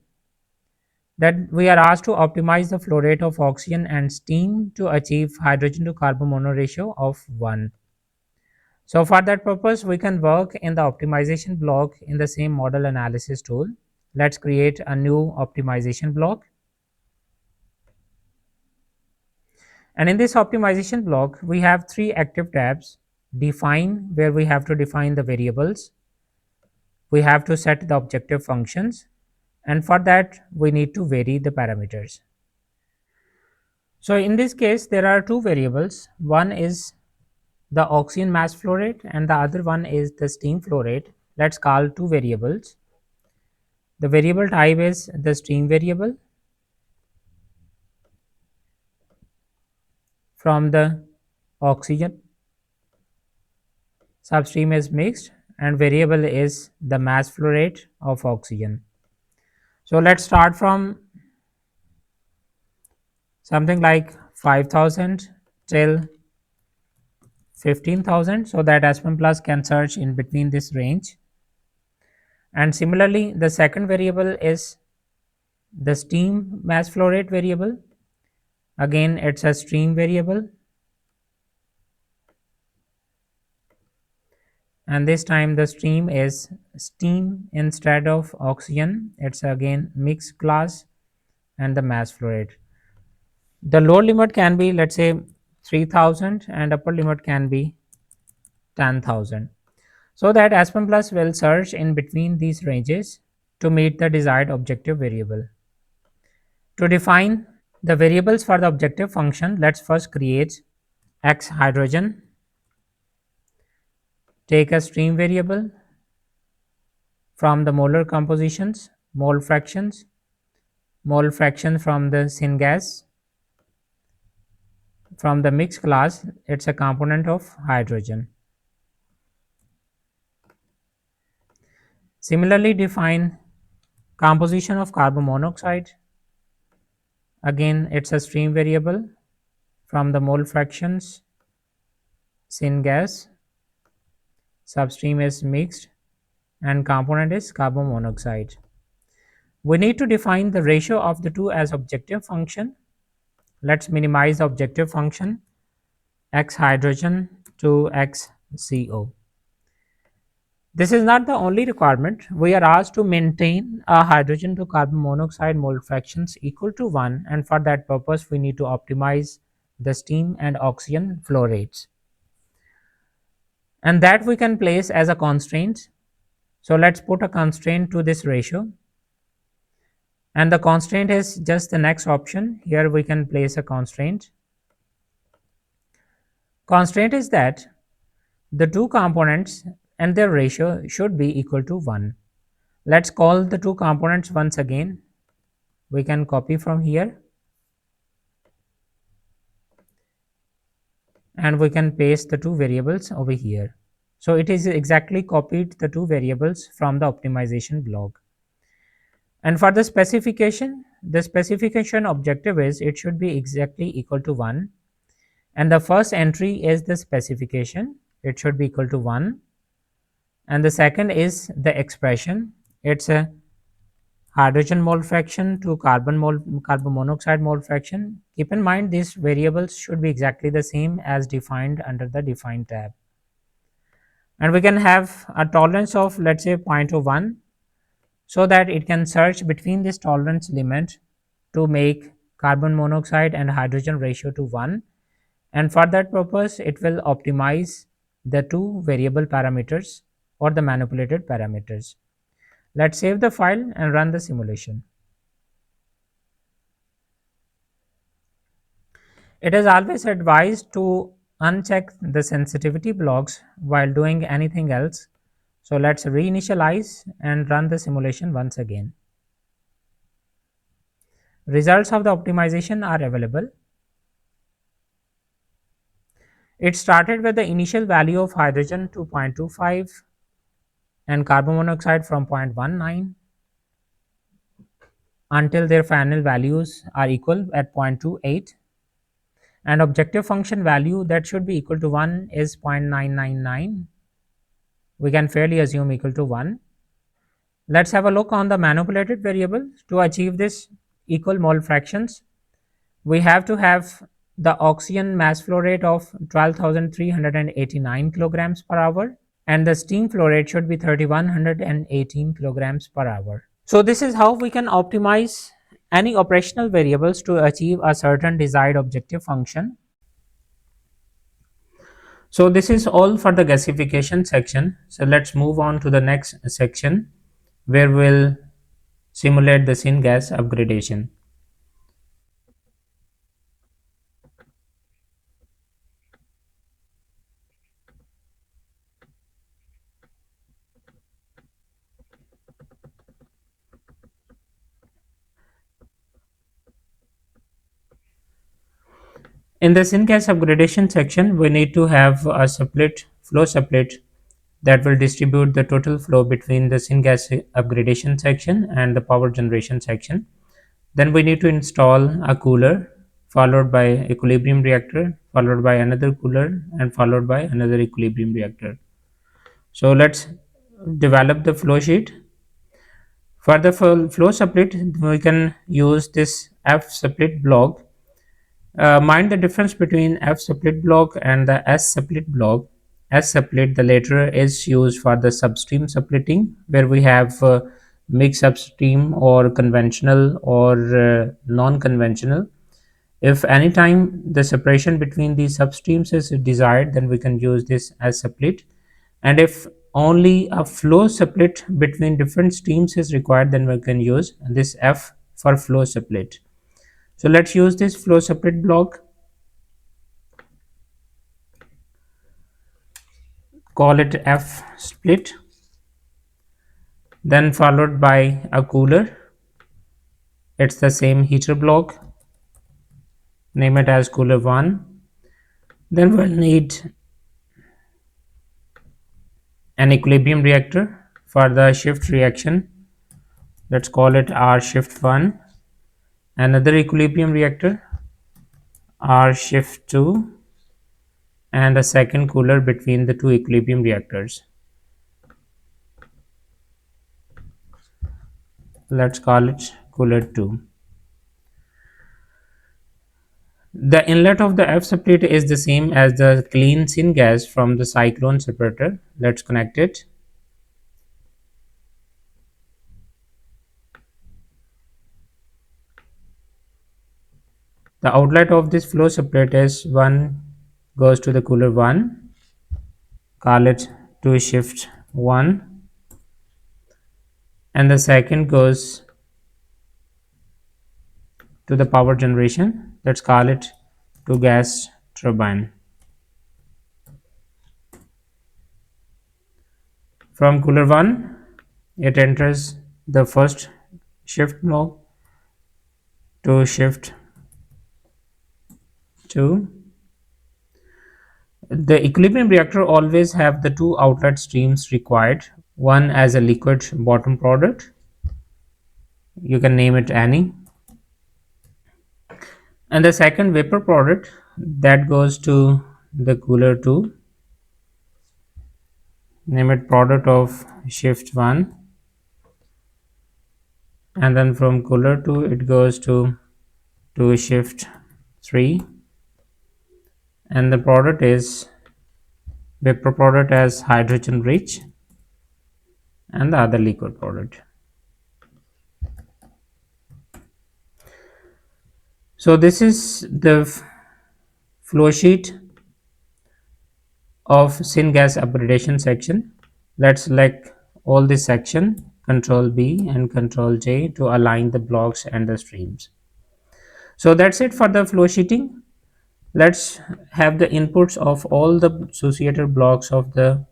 that we are asked to optimize the flow rate of oxygen and steam to achieve hydrogen to carbon mono ratio of 1. So, for that purpose, we can work in the optimization block in the same model analysis tool. Let's create a new optimization block. And in this optimization block, we have 3 active tabs: define, where we have to define the variables, we have to set the objective functions, and for that we need to vary the parameters. So in this case, there are 2 variables. One is the oxygen mass flow rate and the other one is the steam flow rate. Let's call 2 variables. The variable type is the stream variable. From the oxygen, substream is mixed, and variable is the mass flow rate of oxygen. So let's start from something like 5000 till 15,000, so that Aspen Plus can search in between this range. And similarly, the second variable is the steam mass flow rate variable. Again, it's a stream variable, and this time the stream is steam instead of oxygen. It's again mixed class, and the mass flow rate. The lower limit can be, let's say, 3000, and upper limit can be 10,000. So that Aspen Plus will search in between these ranges to meet the desired objective variable. To define the variables for the objective function, let's first create X hydrogen, take a stream variable from the molar compositions, mole fraction from the syngas, from the mixed class, it's a component of hydrogen. Similarly, define composition of carbon monoxide. Again, it's a stream variable from the mole fractions, syngas, substream is mixed, and component is carbon monoxide. We need to define the ratio of the two as objective function. Let's minimize the objective function X hydrogen to X CO. This is not the only requirement. We are asked to maintain a hydrogen to carbon monoxide mole fractions equal to 1, and for that purpose we need to optimize the steam and oxygen flow rates, and that we can place as a constraint. So let's put a constraint to this ratio, and the constraint is just the next option. Here we can place a constraint. Constraint is that the two components and their ratio should be equal to 1. Let's call the two components once again. We can copy from here and we can paste the two variables over here. So it is exactly copied the two variables from the optimization block. And for the specification objective is it should be exactly equal to 1, and the first entry is the specification, it should be equal to 1, and the second is the expression, it's a hydrogen mole fraction to carbon monoxide mole fraction. Keep in mind these variables should be exactly the same as defined under the define tab, and we can have a tolerance of, let's say, 0.01, so that it can search between this tolerance limit to make carbon monoxide and hydrogen ratio to 1, and for that purpose it will optimize the two variable parameters or the manipulated parameters. Let's save the file and run the simulation. It is always advised to uncheck the sensitivity blocks while doing anything else. So let's reinitialize and run the simulation once again. Results of the optimization are available. It started with the initial value of hydrogen to 0.25 and carbon monoxide from 0.19 until their final values are equal at 0.28, and objective function value that should be equal to 1 is 0.999. We can fairly assume equal to 1. Let's have a look on the manipulated variable. To achieve this equal mole fractions, we have to have the oxygen mass flow rate of 12,389 kilograms per hour, and the steam flow rate should be 3,118 kilograms per hour. So this is how we can optimize any operational variables to achieve a certain desired objective function. So this is all for the gasification section. So let's move on to the next section where we'll simulate the syngas upgradation. In the syngas upgradation section, we need to have a flow supplet that will distribute the total flow between the syngas upgradation section and the power generation section. Then we need to install a cooler followed by equilibrium reactor, followed by another cooler, and followed by another equilibrium reactor. So let's develop the flow sheet. For the flow supplet, we can use this F supplet block. Mind the difference between F supplet block and the S supplet block. S supplet, the latter, is used for the substream suppleting, where we have mixed upstream or conventional or non-conventional. If anytime the separation between these substreams is desired, then we can use this as supplet. And if only a flow supplet between different streams is required, then we can use this F for flow supplet. So let's use this flow supplet block. Call it F split. Then followed by a cooler. It's the same heater block. Name it as cooler 1. Then we'll need an equilibrium reactor for the shift reaction. Let's call it R shift 1. Another equilibrium reactor, R shift 2, and a second cooler between the two equilibrium reactors. Let's call it cooler 2. The inlet of the F supplet is the same as the clean syngas from the cyclone separator. Let's connect it. The outlet of this flow supplet is 1 goes to the cooler 1. Call it 2 shift 1. And the second goes to the power generation. Let's call it to gas turbine. From cooler 1, it enters the first shift block to shift 2. The equilibrium reactor always have the two outlet streams required, one as a liquid bottom product, you can name it any, and the second vapor product that goes to the cooler 2, name it product of shift 1, and then from cooler 2 it goes to shift 3, and the product is vapor product as hydrogen rich and the other liquid product. So this is the flow sheet of syngas upgradation section. Let's select all this section, Control B and Control J, to align the blocks and the streams. So that's it for the flow sheeting. Let's have the inputs of all the associated blocks of the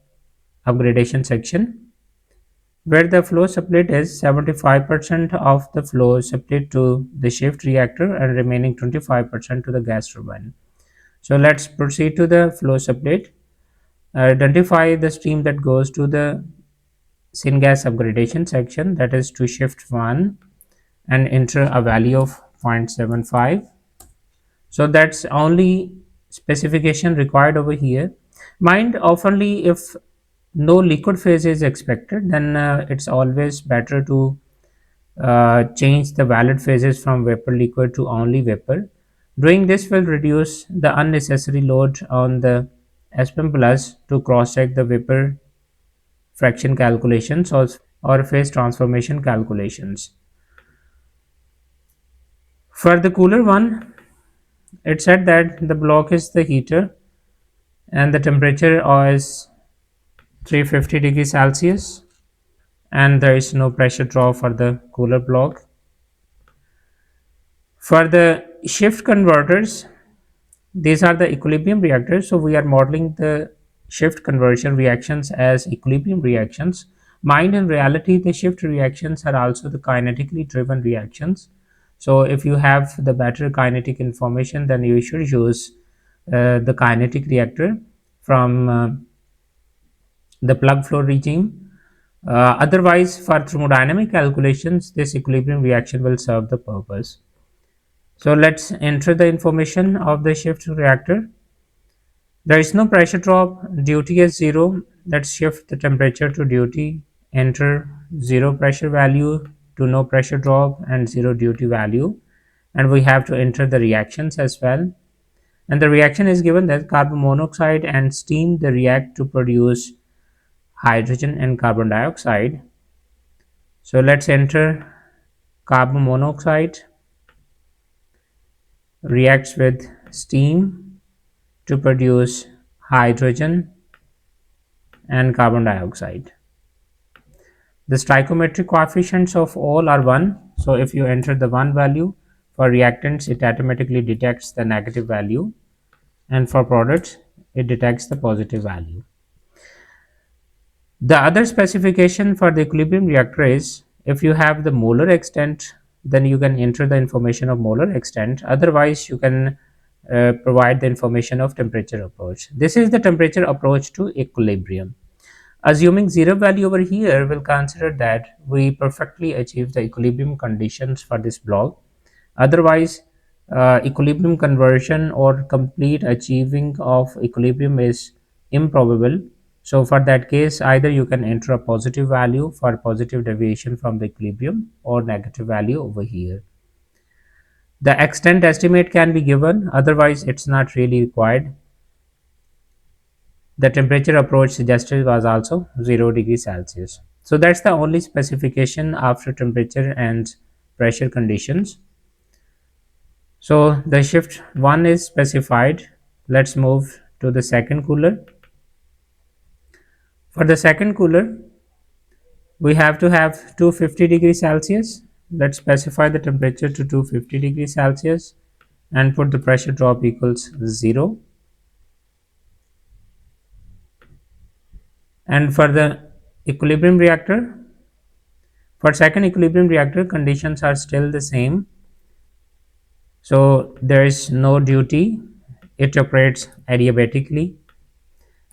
upgradation section, where the flow split is 75% of the flow split to the shift reactor and remaining 25% to the gas turbine. So let's proceed to the flow split. Identify the stream that goes to the Syngas upgradation section, that is to shift 1, and enter a value of 0.75. So that's only specification required over here. Mind oftenly, if no liquid phase is expected, then it's always better to change the valid phases from vapor liquid to only vapor. Doing this will reduce the unnecessary load on the Aspen Plus to cross check the vapor fraction calculations or phase transformation calculations. For the cooler one, it said that the block is the heater and the temperature is 350 degrees Celsius, and there is no pressure drop for the cooler block. For the shift converters, these are the equilibrium reactors. So we are modeling the shift conversion reactions as equilibrium reactions. Mind, in reality, the shift reactions are also the kinetically driven reactions. So if you have the better kinetic information, then you should use the kinetic reactor from the plug flow regime. Otherwise, for thermodynamic calculations, this equilibrium reaction will serve the purpose. So let's enter the information of the shift reactor. There is no pressure drop, duty is 0. Let's shift the temperature to duty, enter 0 pressure value to no pressure drop and 0 duty value. And we have to enter the reactions as well. And the reaction is given that carbon monoxide and steam they react to produce hydrogen and carbon dioxide. So let's enter carbon monoxide reacts with steam to produce hydrogen and carbon dioxide. The stoichiometric coefficients of all are 1. So if you enter the 1 value for reactants, it automatically detects the negative value, and for products, it detects the positive value. The other specification for the equilibrium reactor is if you have the molar extent, then you can enter the information of molar extent. Otherwise, you can provide the information of temperature approach. This is the temperature approach to equilibrium. Assuming 0 value over here, we'll consider that we perfectly achieve the equilibrium conditions for this block. Otherwise, equilibrium conversion or complete achieving of equilibrium is improbable. So for that case, either you can enter a positive value for positive deviation from the equilibrium or negative value over here. The extent estimate can be given, otherwise it's not really required. The temperature approach suggested was also 0 degrees Celsius. So that's the only specification after temperature and pressure conditions. So the shift 1 is specified. Let's move to the second cooler. For the second cooler, we have to have 250 degrees Celsius. Let's specify the temperature to 250 degrees Celsius and put the pressure drop equals 0. And for the equilibrium reactor, for second equilibrium reactor, conditions are still the same. So there is no duty, it operates adiabatically,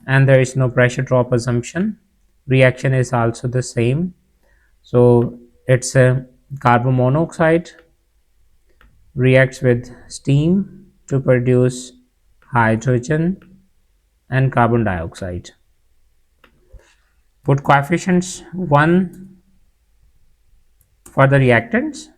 and there is no pressure drop assumption. Reaction is also the same. So it's a carbon monoxide reacts with steam to produce hydrogen and carbon dioxide. Put coefficients 1 for the reactants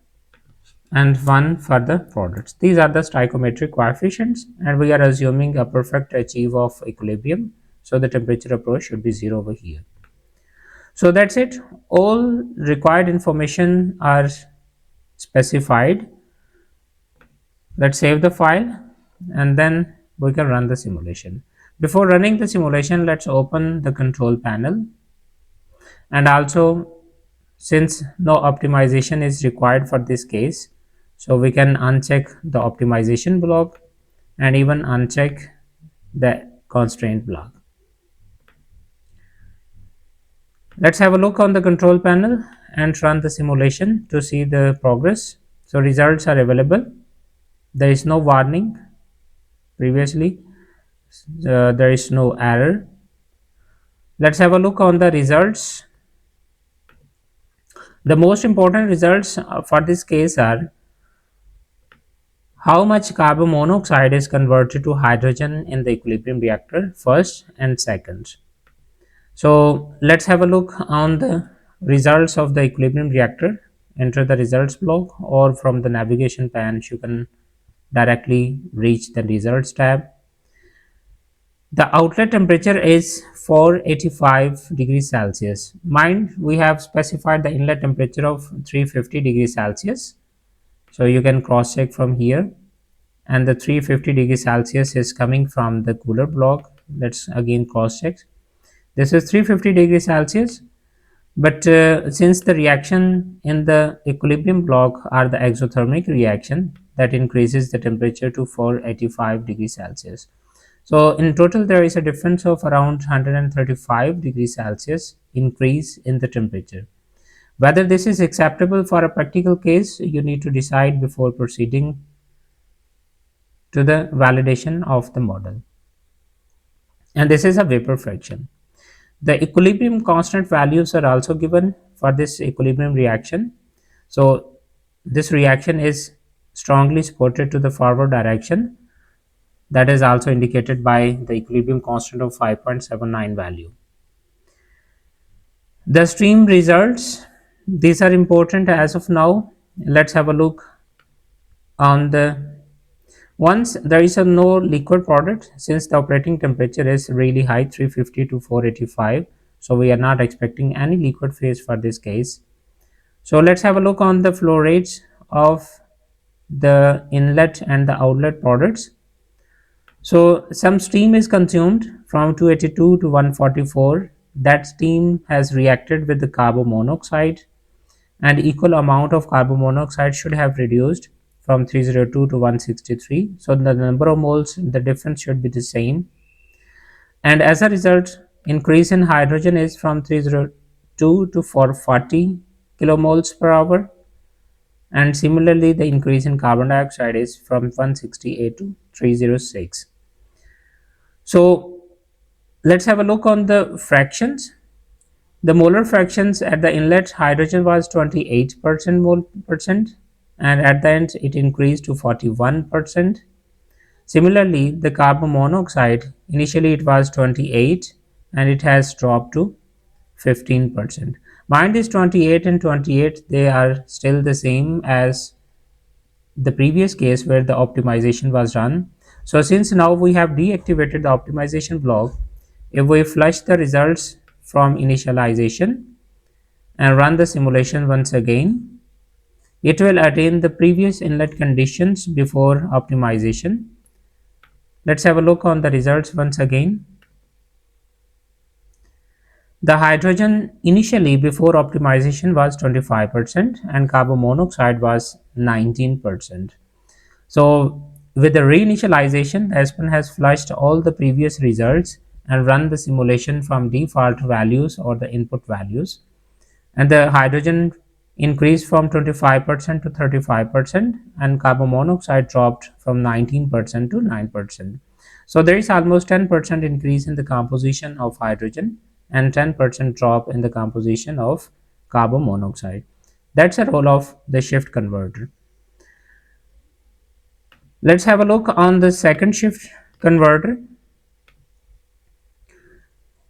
and 1 for the products. These are the stoichiometric coefficients, and we are assuming a perfect achieve of equilibrium. So the temperature approach should be 0 over here. So that's it. All required information are specified. Let's save the file and then we can run the simulation. Before running the simulation, let's open the control panel, and also since no optimization is required for this case, so we can uncheck the optimization block and even uncheck the constraint block. Let's have a look on the control panel and run the simulation to see the progress. So results are available. There is no warning previously. There is no error. Let's have a look on the results. The most important results for this case are how much carbon monoxide is converted to hydrogen in the equilibrium reactor first and second. So let's have a look on the results of the equilibrium reactor. Enter the results block, or from the navigation pane you can directly reach the results tab. The outlet temperature is 485 degrees Celsius. Mind, we have specified the inlet temperature of 350 degrees Celsius. So you can cross check from here, and the 350 degrees Celsius is coming from the cooler block. Let's again cross check. This is 350 degrees Celsius, but since the reaction in the equilibrium block are the exothermic reaction, that increases the temperature to 485 degrees Celsius. So in total there is a difference of around 135 degrees Celsius increase in the temperature. Whether this is acceptable for a practical case, you need to decide before proceeding to the validation of the model. And this is a vapor fraction. The equilibrium constant values are also given for this equilibrium reaction. So this reaction is strongly supported to the forward direction. That is also indicated by the equilibrium constant of 5.79 value. The stream results, these are important as of now. Let's have a look on the once there is a no liquid product, since the operating temperature is really high, 350 to 485, so we are not expecting any liquid phase for this case. So let's have a look on the flow rates of the inlet and the outlet products. So some steam is consumed from 282 to 144. That steam has reacted with the carbon monoxide, and equal amount of carbon monoxide should have reduced from 302 to 163. So the number of moles, the difference should be the same. And as a result, increase in hydrogen is from 302 to 440 kilomoles per hour. And similarly, the increase in carbon dioxide is from 168 to 306. So let's have a look on the fractions. The molar fractions at the inlet, hydrogen was 28% mole percent, and at the end it increased to 41%. Similarly, the carbon monoxide, initially it was 28 and it has dropped to 15%. Mind is 28 and 28, they are still the same as the previous case where the optimization was run. So since now we have deactivated the optimization block, if we flush the results from initialization and run the simulation once again, it will attain the previous inlet conditions before optimization. Let's have a look on the results once again. The hydrogen initially before optimization was 25% and carbon monoxide was 19%. So with the reinitialization, Aspen has flushed all the previous results and run the simulation from default values or the input values, and the hydrogen increased from 25% to 35% and carbon monoxide dropped from 19% to 9%. So there is almost 10% increase in the composition of hydrogen and 10% drop in the composition of carbon monoxide. That's the role of the shift converter. Let's have a look on the second shift converter.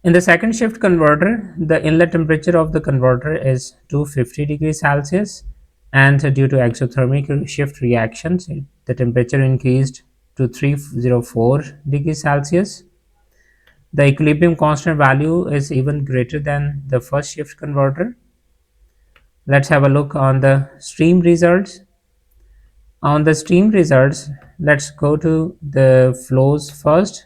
In the second shift converter, the inlet temperature of the converter is 250 degrees Celsius, and due to exothermic shift reactions, the temperature increased to 304 degrees Celsius. The equilibrium constant value is even greater than the first shift converter. Let's have a look on the stream results. On the stream results, let's go to the flows first.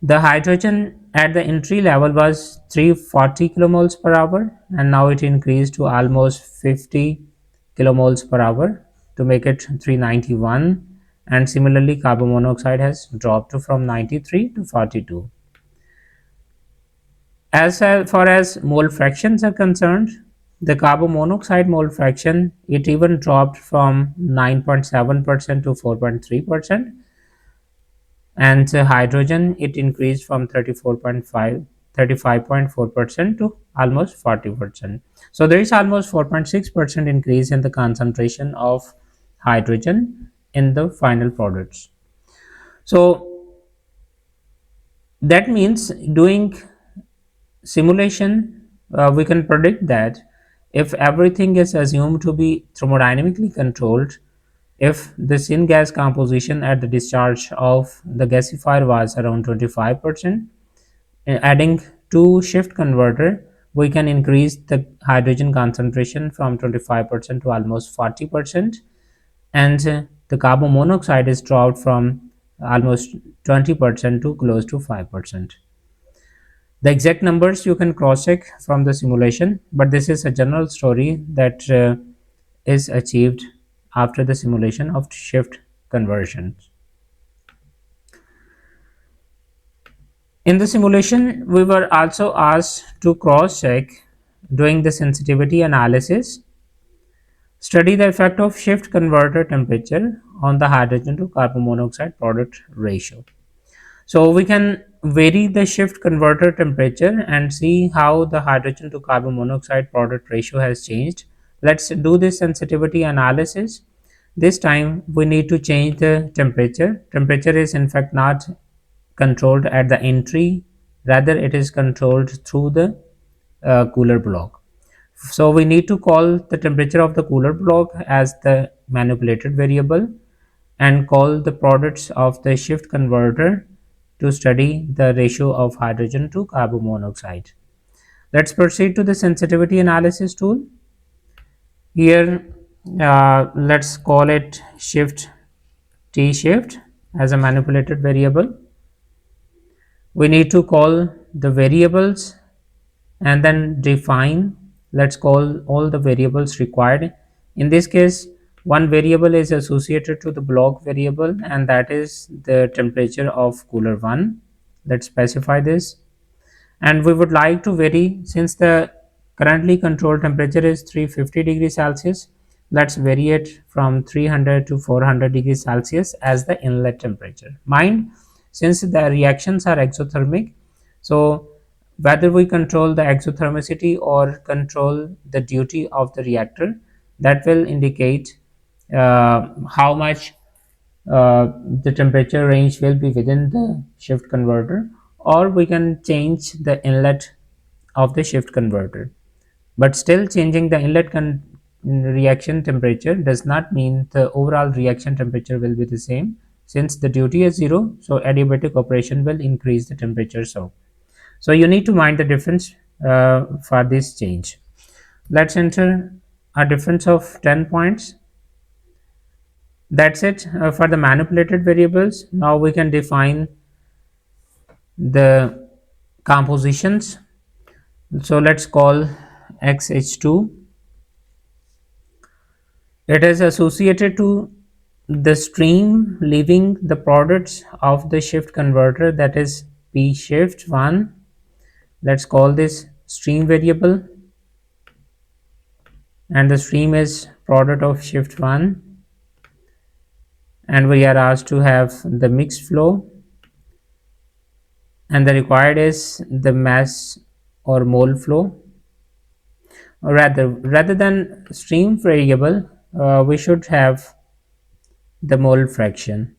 The hydrogen at the entry level was 340 kilomoles per hour, and now it increased to almost 50 kilomoles per hour to make it 391. and similarly carbon monoxide has dropped from 93 to 42. As far as mole fractions are concerned, the carbon monoxide mole fraction, it even dropped from 9.7% to 4.3%, and hydrogen, it increased from 35.4% to almost 40%. So there is almost 4.6% increase in the concentration of hydrogen in the final products. So that means doing simulation, we can predict that if everything is assumed to be thermodynamically controlled, if the syngas composition at the discharge of the gasifier was around 25%, adding two shift converter, we can increase the hydrogen concentration from 25% to almost 40%, and the carbon monoxide is dropped from almost 20% to close to 5%. The exact numbers you can cross check from the simulation, but this is a general story that is achieved after the simulation of shift conversions. In the simulation, we were also asked to cross check doing the sensitivity analysis, study the effect of shift converter temperature on the hydrogen to carbon monoxide product ratio. So we can vary the shift converter temperature and see how the hydrogen to carbon monoxide product ratio has changed. Let's do this sensitivity analysis. This time we need to change the temperature. Temperature is in fact not controlled at the entry, rather it is controlled through the cooler block. So we need to call the temperature of the cooler block as the manipulated variable and call the products of the shift converter to study the ratio of hydrogen to carbon monoxide. Let's proceed to the sensitivity analysis tool. Here, let's call it shift T shift as a manipulated variable. We need to call the variables and then define. Let's call all the variables required. In this case, one variable is associated to the block variable, and that is the temperature of cooler 1. Let's specify this, and we would like to vary, since the currently controlled temperature is 350 degrees Celsius, let's vary it from 300 to 400 degrees Celsius as the inlet temperature. Mind, since the reactions are exothermic, so whether we control the exothermicity or control the duty of the reactor, that will indicate how much the temperature range will be within the shift converter, or we can change the inlet of the shift converter. But still, changing the inlet reaction temperature does not mean the overall reaction temperature will be the same. Since the duty is 0, so adiabatic operation will increase the temperature. So you need to mind the difference for this change. Let's enter a difference of 10 points. That's it for the manipulated variables. Now we can define the compositions. So let's call XH2. It is associated to the stream leaving the products of the shift converter, that is P shift 1. Let's call this stream variable, and the stream is product of shift 1, and we are asked to have the mixed flow, and the required is the mass or mole flow. Or rather than stream variable, we should have the mole fraction.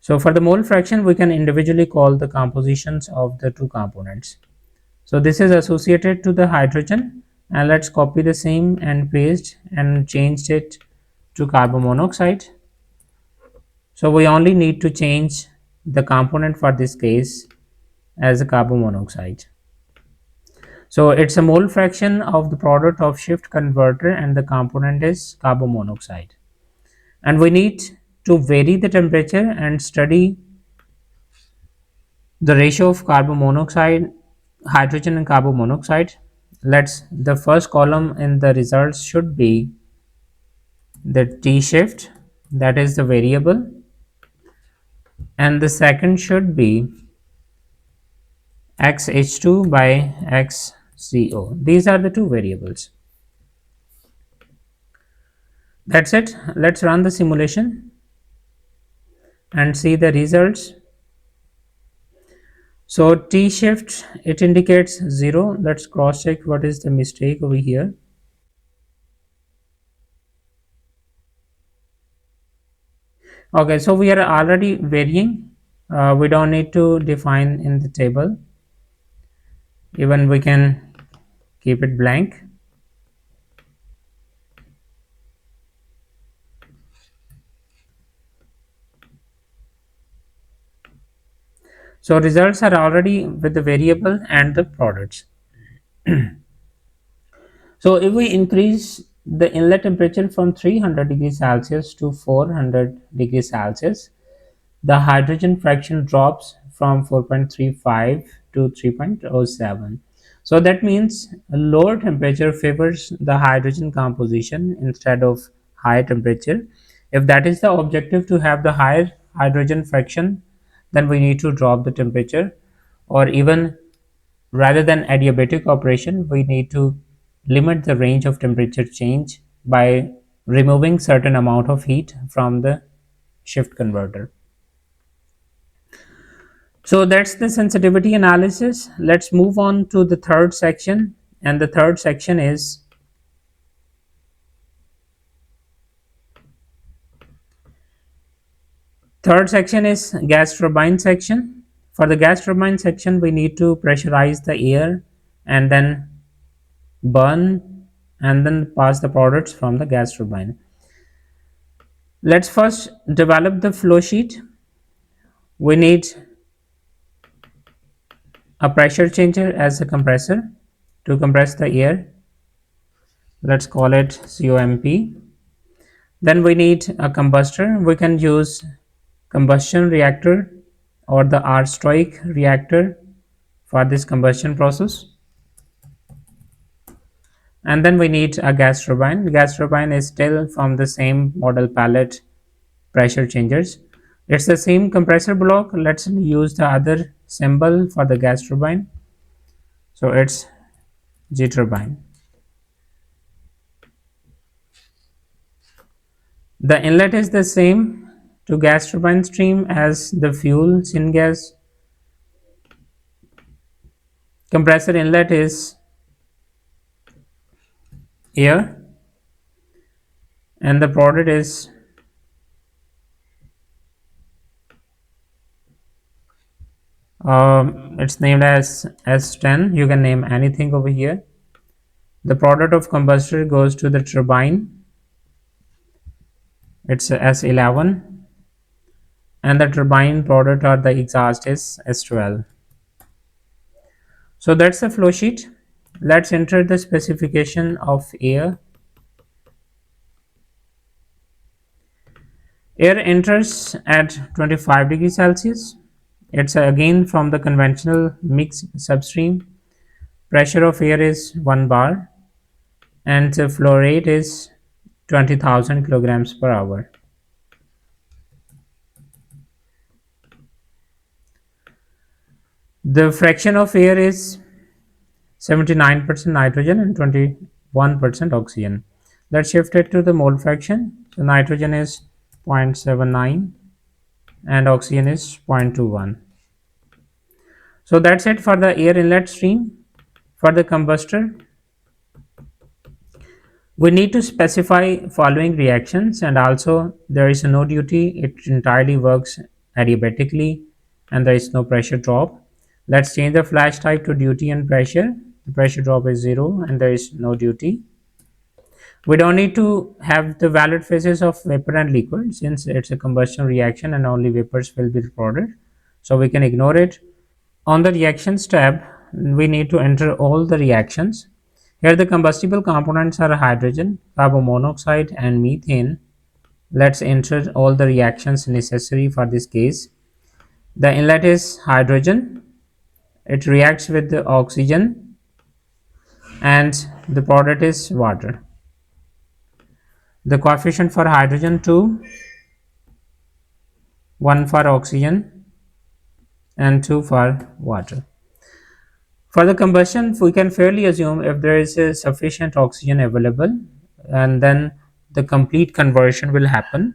So for the mole fraction, we can individually call the compositions of the two components. So this is associated to the hydrogen, and let's copy the same and paste and change it to carbon monoxide. So we only need to change the component for this case as a carbon monoxide. So it's a mole fraction of the product of shift converter, and the component is carbon monoxide. And we need to vary the temperature and study the ratio of carbon monoxide, hydrogen and carbon monoxide. The first column in the results should be the T shift, that is the variable, and the second should be xh2 by xco. These are the two variables. That's it. Let's run the simulation and see the results. So T shift, it indicates 0. Let's cross check what is the mistake over here. Okay, so we are already varying. We don't need to define in the table. Even we can keep it blank. So results are already with the variable and the products. So if we increase the inlet temperature from 300 degrees Celsius to 400 degrees Celsius, the hydrogen fraction drops from 4.35 to 3.07. So that means a lower temperature favors the hydrogen composition instead of high temperature. If that is the objective, to have the higher hydrogen fraction, then we need to drop the temperature, or even rather than adiabatic operation, we need to limit the range of temperature change by removing certain amount of heat from the shift converter. So that's the sensitivity analysis. Let's move on to the third section, and the third section is gas turbine section. For the gas turbine section, we need to pressurize the air and then burn and then pass the products from the gas turbine. Let's first develop the flow sheet. We need a pressure changer as a compressor to compress the air. Let's call it COMP. Then we need a combustor. We can use combustion reactor or the RStoic reactor for this combustion process. And then we need a gas turbine. The gas turbine is still from the same model palette pressure changers. It's the same compressor block. Let's use the other symbol for the gas turbine. So it's G turbine. The inlet is the same to gas turbine stream as the fuel syngas. Compressor inlet is air, and the product is it's named as S10. You can name anything over here. The product of combustor goes to the turbine. It's S11, and the turbine product or the exhaust is S12. So that's the flow sheet. Let's enter the specification of air. Air enters at 25 degrees Celsius. It's again from the conventional mix substream. Pressure of air is 1 bar and the flow rate is 20,000 kilograms per hour. The fraction of air is 79% nitrogen and 21% oxygen. Let's shift it to the mole fraction. So nitrogen is 0.79 and oxygen is 0.21. So that's it for the air inlet stream. For the combustor, we need to specify following reactions, and also there is no duty. It entirely works adiabatically and there is no pressure drop. Let's change the flash type to duty and pressure. The pressure drop is 0 and there is no duty. We don't need to have the valid phases of vapor and liquid since it's a combustion reaction and only vapors will be recorded, so we can ignore it. On the reactions tab, we need to enter all the reactions. Here the combustible components are hydrogen, carbon monoxide and methane. Let's enter all the reactions necessary for this case. The inlet is hydrogen. It reacts with the oxygen and the product is water. The coefficient for hydrogen 2 1 for oxygen, and 2 for water. For the combustion, we can fairly assume if there is a sufficient oxygen available, and then the complete conversion will happen.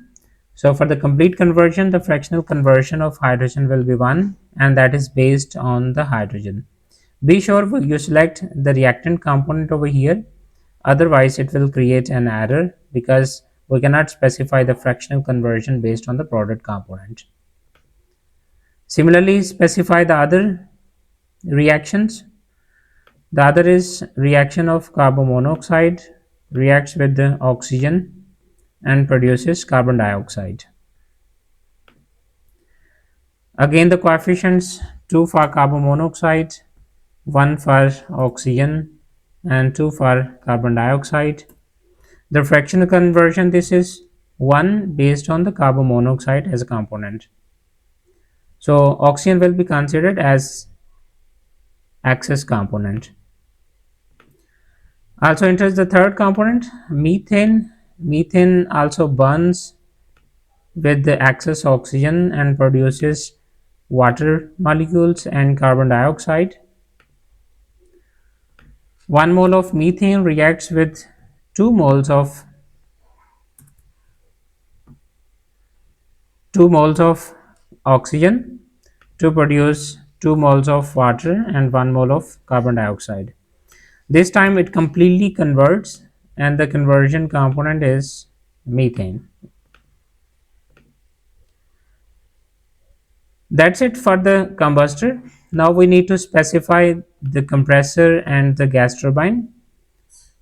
So for the complete conversion, the fractional conversion of hydrogen will be 1, and that is based on the hydrogen. Be sure you select the reactant component over here, otherwise it will create an error because we cannot specify the fractional conversion based on the product component. Similarly, specify the other reactions. The other is reaction of carbon monoxide reacts with the oxygen and produces carbon dioxide. Again, the coefficients 2 for carbon monoxide, 1 for oxygen, and 2 for carbon dioxide. The fractional conversion, this is 1 based on the carbon monoxide as a component. So oxygen will be considered as excess component. Also enters the third component, methane. Methane also burns with the excess oxygen and produces water molecules and carbon dioxide. 1 mole of methane reacts with 2 moles of 2 moles of oxygen to produce 2 moles of water and 1 mole of carbon dioxide. This time it completely converts, and the conversion component is methane. That's it for the combustor. Now we need to specify the compressor and the gas turbine.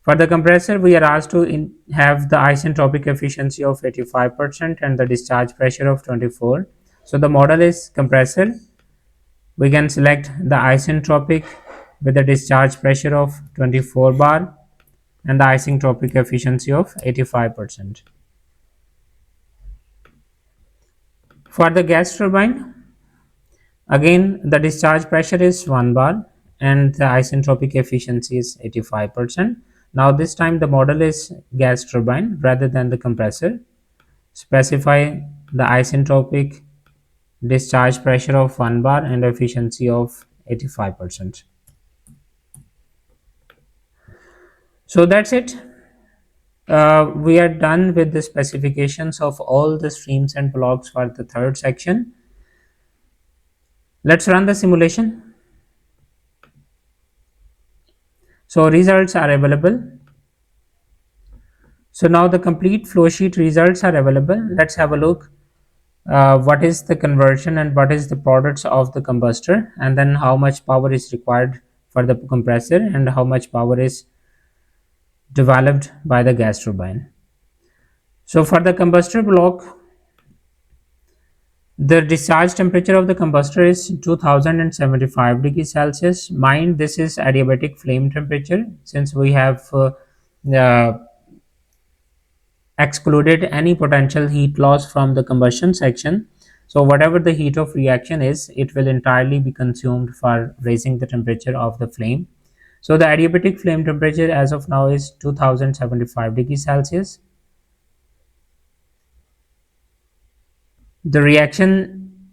For the compressor, we are asked to have the isentropic efficiency of 85% and the discharge pressure of 24. So the model is compressor. We can select the isentropic with a discharge pressure of 24 bar and the isentropic efficiency of 85%. For the gas turbine, again the discharge pressure is 1 bar and the isentropic efficiency is 85%. Now this time the model is gas turbine rather than the compressor. Specify the isentropic discharge pressure of 1 bar and efficiency of 85%. So that's it. We are done with the specifications of all the streams and blocks for the third section. Let's run the simulation. So results are available. So now the complete flow sheet results are available. Let's have a look. What is the conversion and what is the products of the combustor, and then how much power is required for the compressor and how much power is developed by the gas turbine. So for the combustor block, the discharge temperature of the combustor is 2075 degrees Celsius. Mind, this is adiabatic flame temperature, since we have excluded any potential heat loss from the combustion section. So whatever the heat of reaction is, it will entirely be consumed for raising the temperature of the flame. So the adiabatic flame temperature as of now is 2075 degrees Celsius. The reaction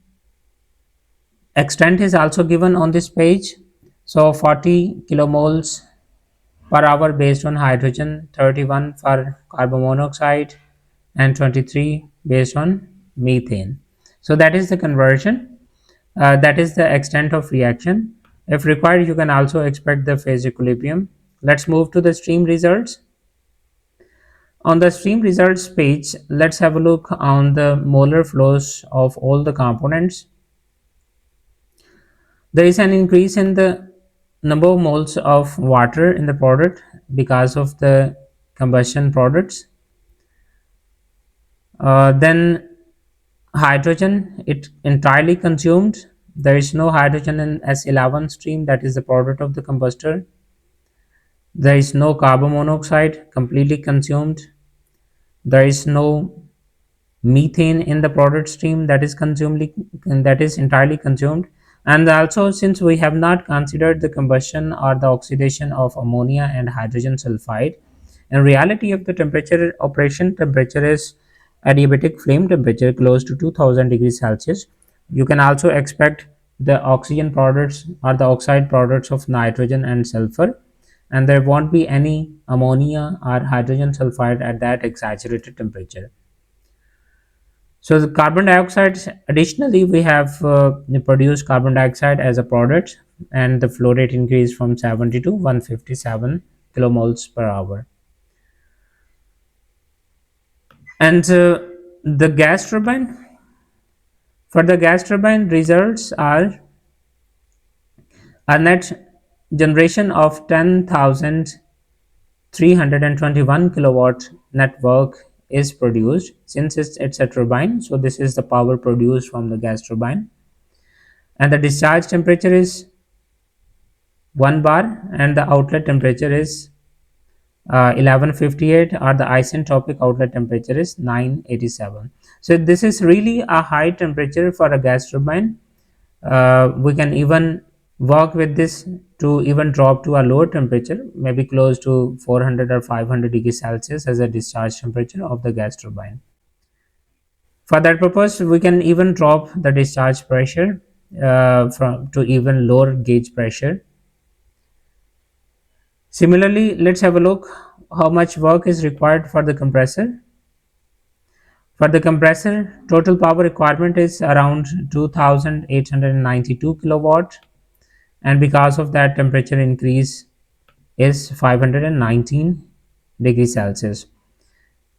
extent is also given on this page. So 40 kilomoles per hour based on hydrogen, 31 for carbon monoxide, and 23 based on methane. So that is the conversion. That is the extent of reaction. If required, you can also expect the phase equilibrium. Let's move to the stream results. On the stream results page, let's have a look on the molar flows of all the components. There is an increase in the number of moles of water in the product because of the combustion products. Then hydrogen, it entirely consumed. There is no hydrogen in S11 stream, that is the product of the combustor. There is no carbon monoxide, completely consumed. There is no methane in the product stream, that is entirely consumed. And also, since we have not considered the combustion or the oxidation of ammonia and hydrogen sulfide, in reality, if the temperature operation temperature is adiabatic flame temperature close to 2000 degrees Celsius. You can also expect the oxygen products or the oxide products of nitrogen and sulfur, and there won't be any ammonia or hydrogen sulfide at that exaggerated temperature. So the carbon dioxide, additionally, we have produced carbon dioxide as a product, and the flow rate increased from 70 to 157 kilomoles per hour. And the gas turbine, for the gas turbine, results are a net generation of 10,321 kilowatt network is produced. Since it's a turbine, so this is the power produced from the gas turbine, and the discharge temperature is 1 bar, and the outlet temperature is 1158, or the isentropic outlet temperature is 987. So this is really a high temperature for a gas turbine. We can even work with this to even drop to a lower temperature, maybe close to 400 or 500 degrees Celsius as a discharge temperature of the gas turbine. For that purpose, we can even drop the discharge pressure from to even lower gauge pressure. Similarly, let's have a look how much work is required for the compressor. For the compressor, total power requirement is around 2892 kilowatt, and because of that, temperature increase is 519 degrees Celsius,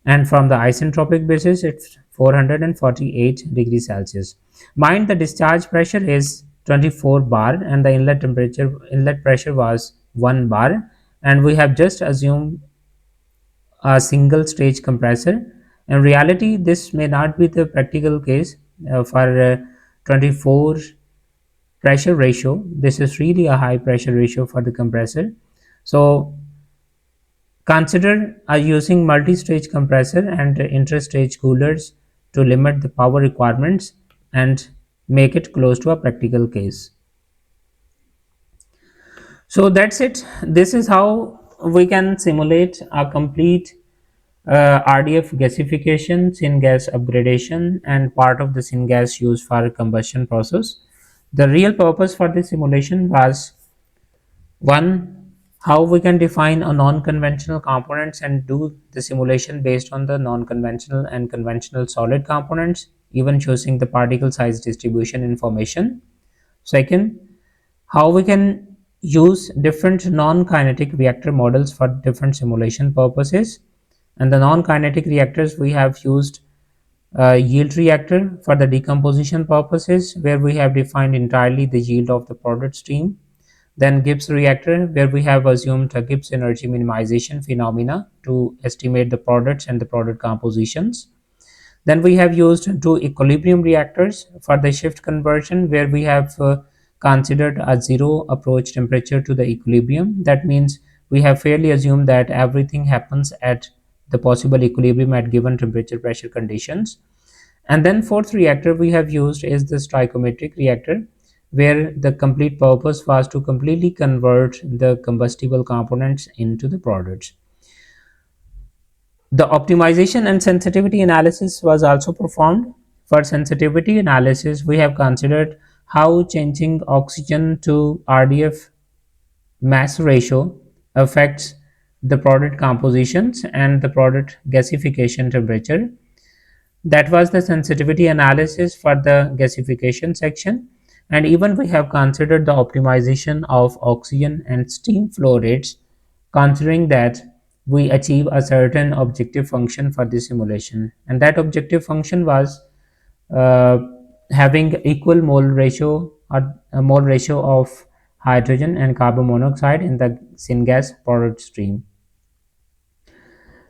and from the isentropic basis it's 448 degrees Celsius. Mind the discharge pressure is 24 bar and the inlet pressure was 1 bar, and we have just assumed a single stage compressor. In reality, this may not be the practical case for 24 pressure ratio. This is really a high pressure ratio for the compressor. So consider using multi-stage compressor and inter-stage coolers to limit the power requirements and make it close to a practical case. So that's it. This is how we can simulate a complete RDF gasification, syngas upgradation, and part of the syngas used for combustion process. The real purpose for this simulation was one, how we can define a non-conventional components and do the simulation based on the non-conventional and conventional solid components, even choosing the particle size distribution information. Second, how we can use different non-kinetic reactor models for different simulation purposes. And the non-kinetic reactors, we have used yield reactor for the decomposition purposes, where we have defined entirely the yield of the product stream. Then Gibbs reactor, where we have assumed a Gibbs energy minimization phenomena to estimate the products and the product compositions. Then we have used two equilibrium reactors for the shift conversion, where we have considered a zero approach temperature to the equilibrium. That means we have fairly assumed that everything happens at the possible equilibrium at given temperature pressure conditions. And then fourth reactor we have used is the stoichiometric reactor, where the complete purpose was to completely convert the combustible components into the products. The optimization and sensitivity analysis was also performed. For sensitivity analysis, we have considered how changing oxygen to RDF mass ratio affects the product compositions and the product gasification temperature. That was the sensitivity analysis for the gasification section. And even we have considered the optimization of oxygen and steam flow rates, considering that we achieve a certain objective function for the simulation, and that objective function was uh, having equal mole ratio or a mole ratio of hydrogen and carbon monoxide in the syngas product stream.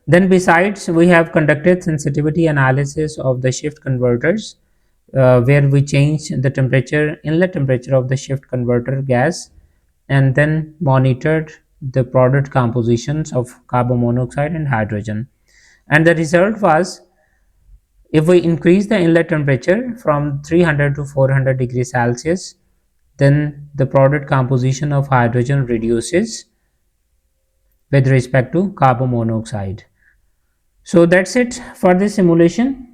Then besides, we have conducted sensitivity analysis of the shift converters, where we change the temperature, inlet temperature of the shift converter gas, and then monitored the product compositions of carbon monoxide and hydrogen. And the result was, if we increase the inlet temperature from 300 to 400 degrees Celsius, then the product composition of hydrogen reduces with respect to carbon monoxide. So that's it for this simulation.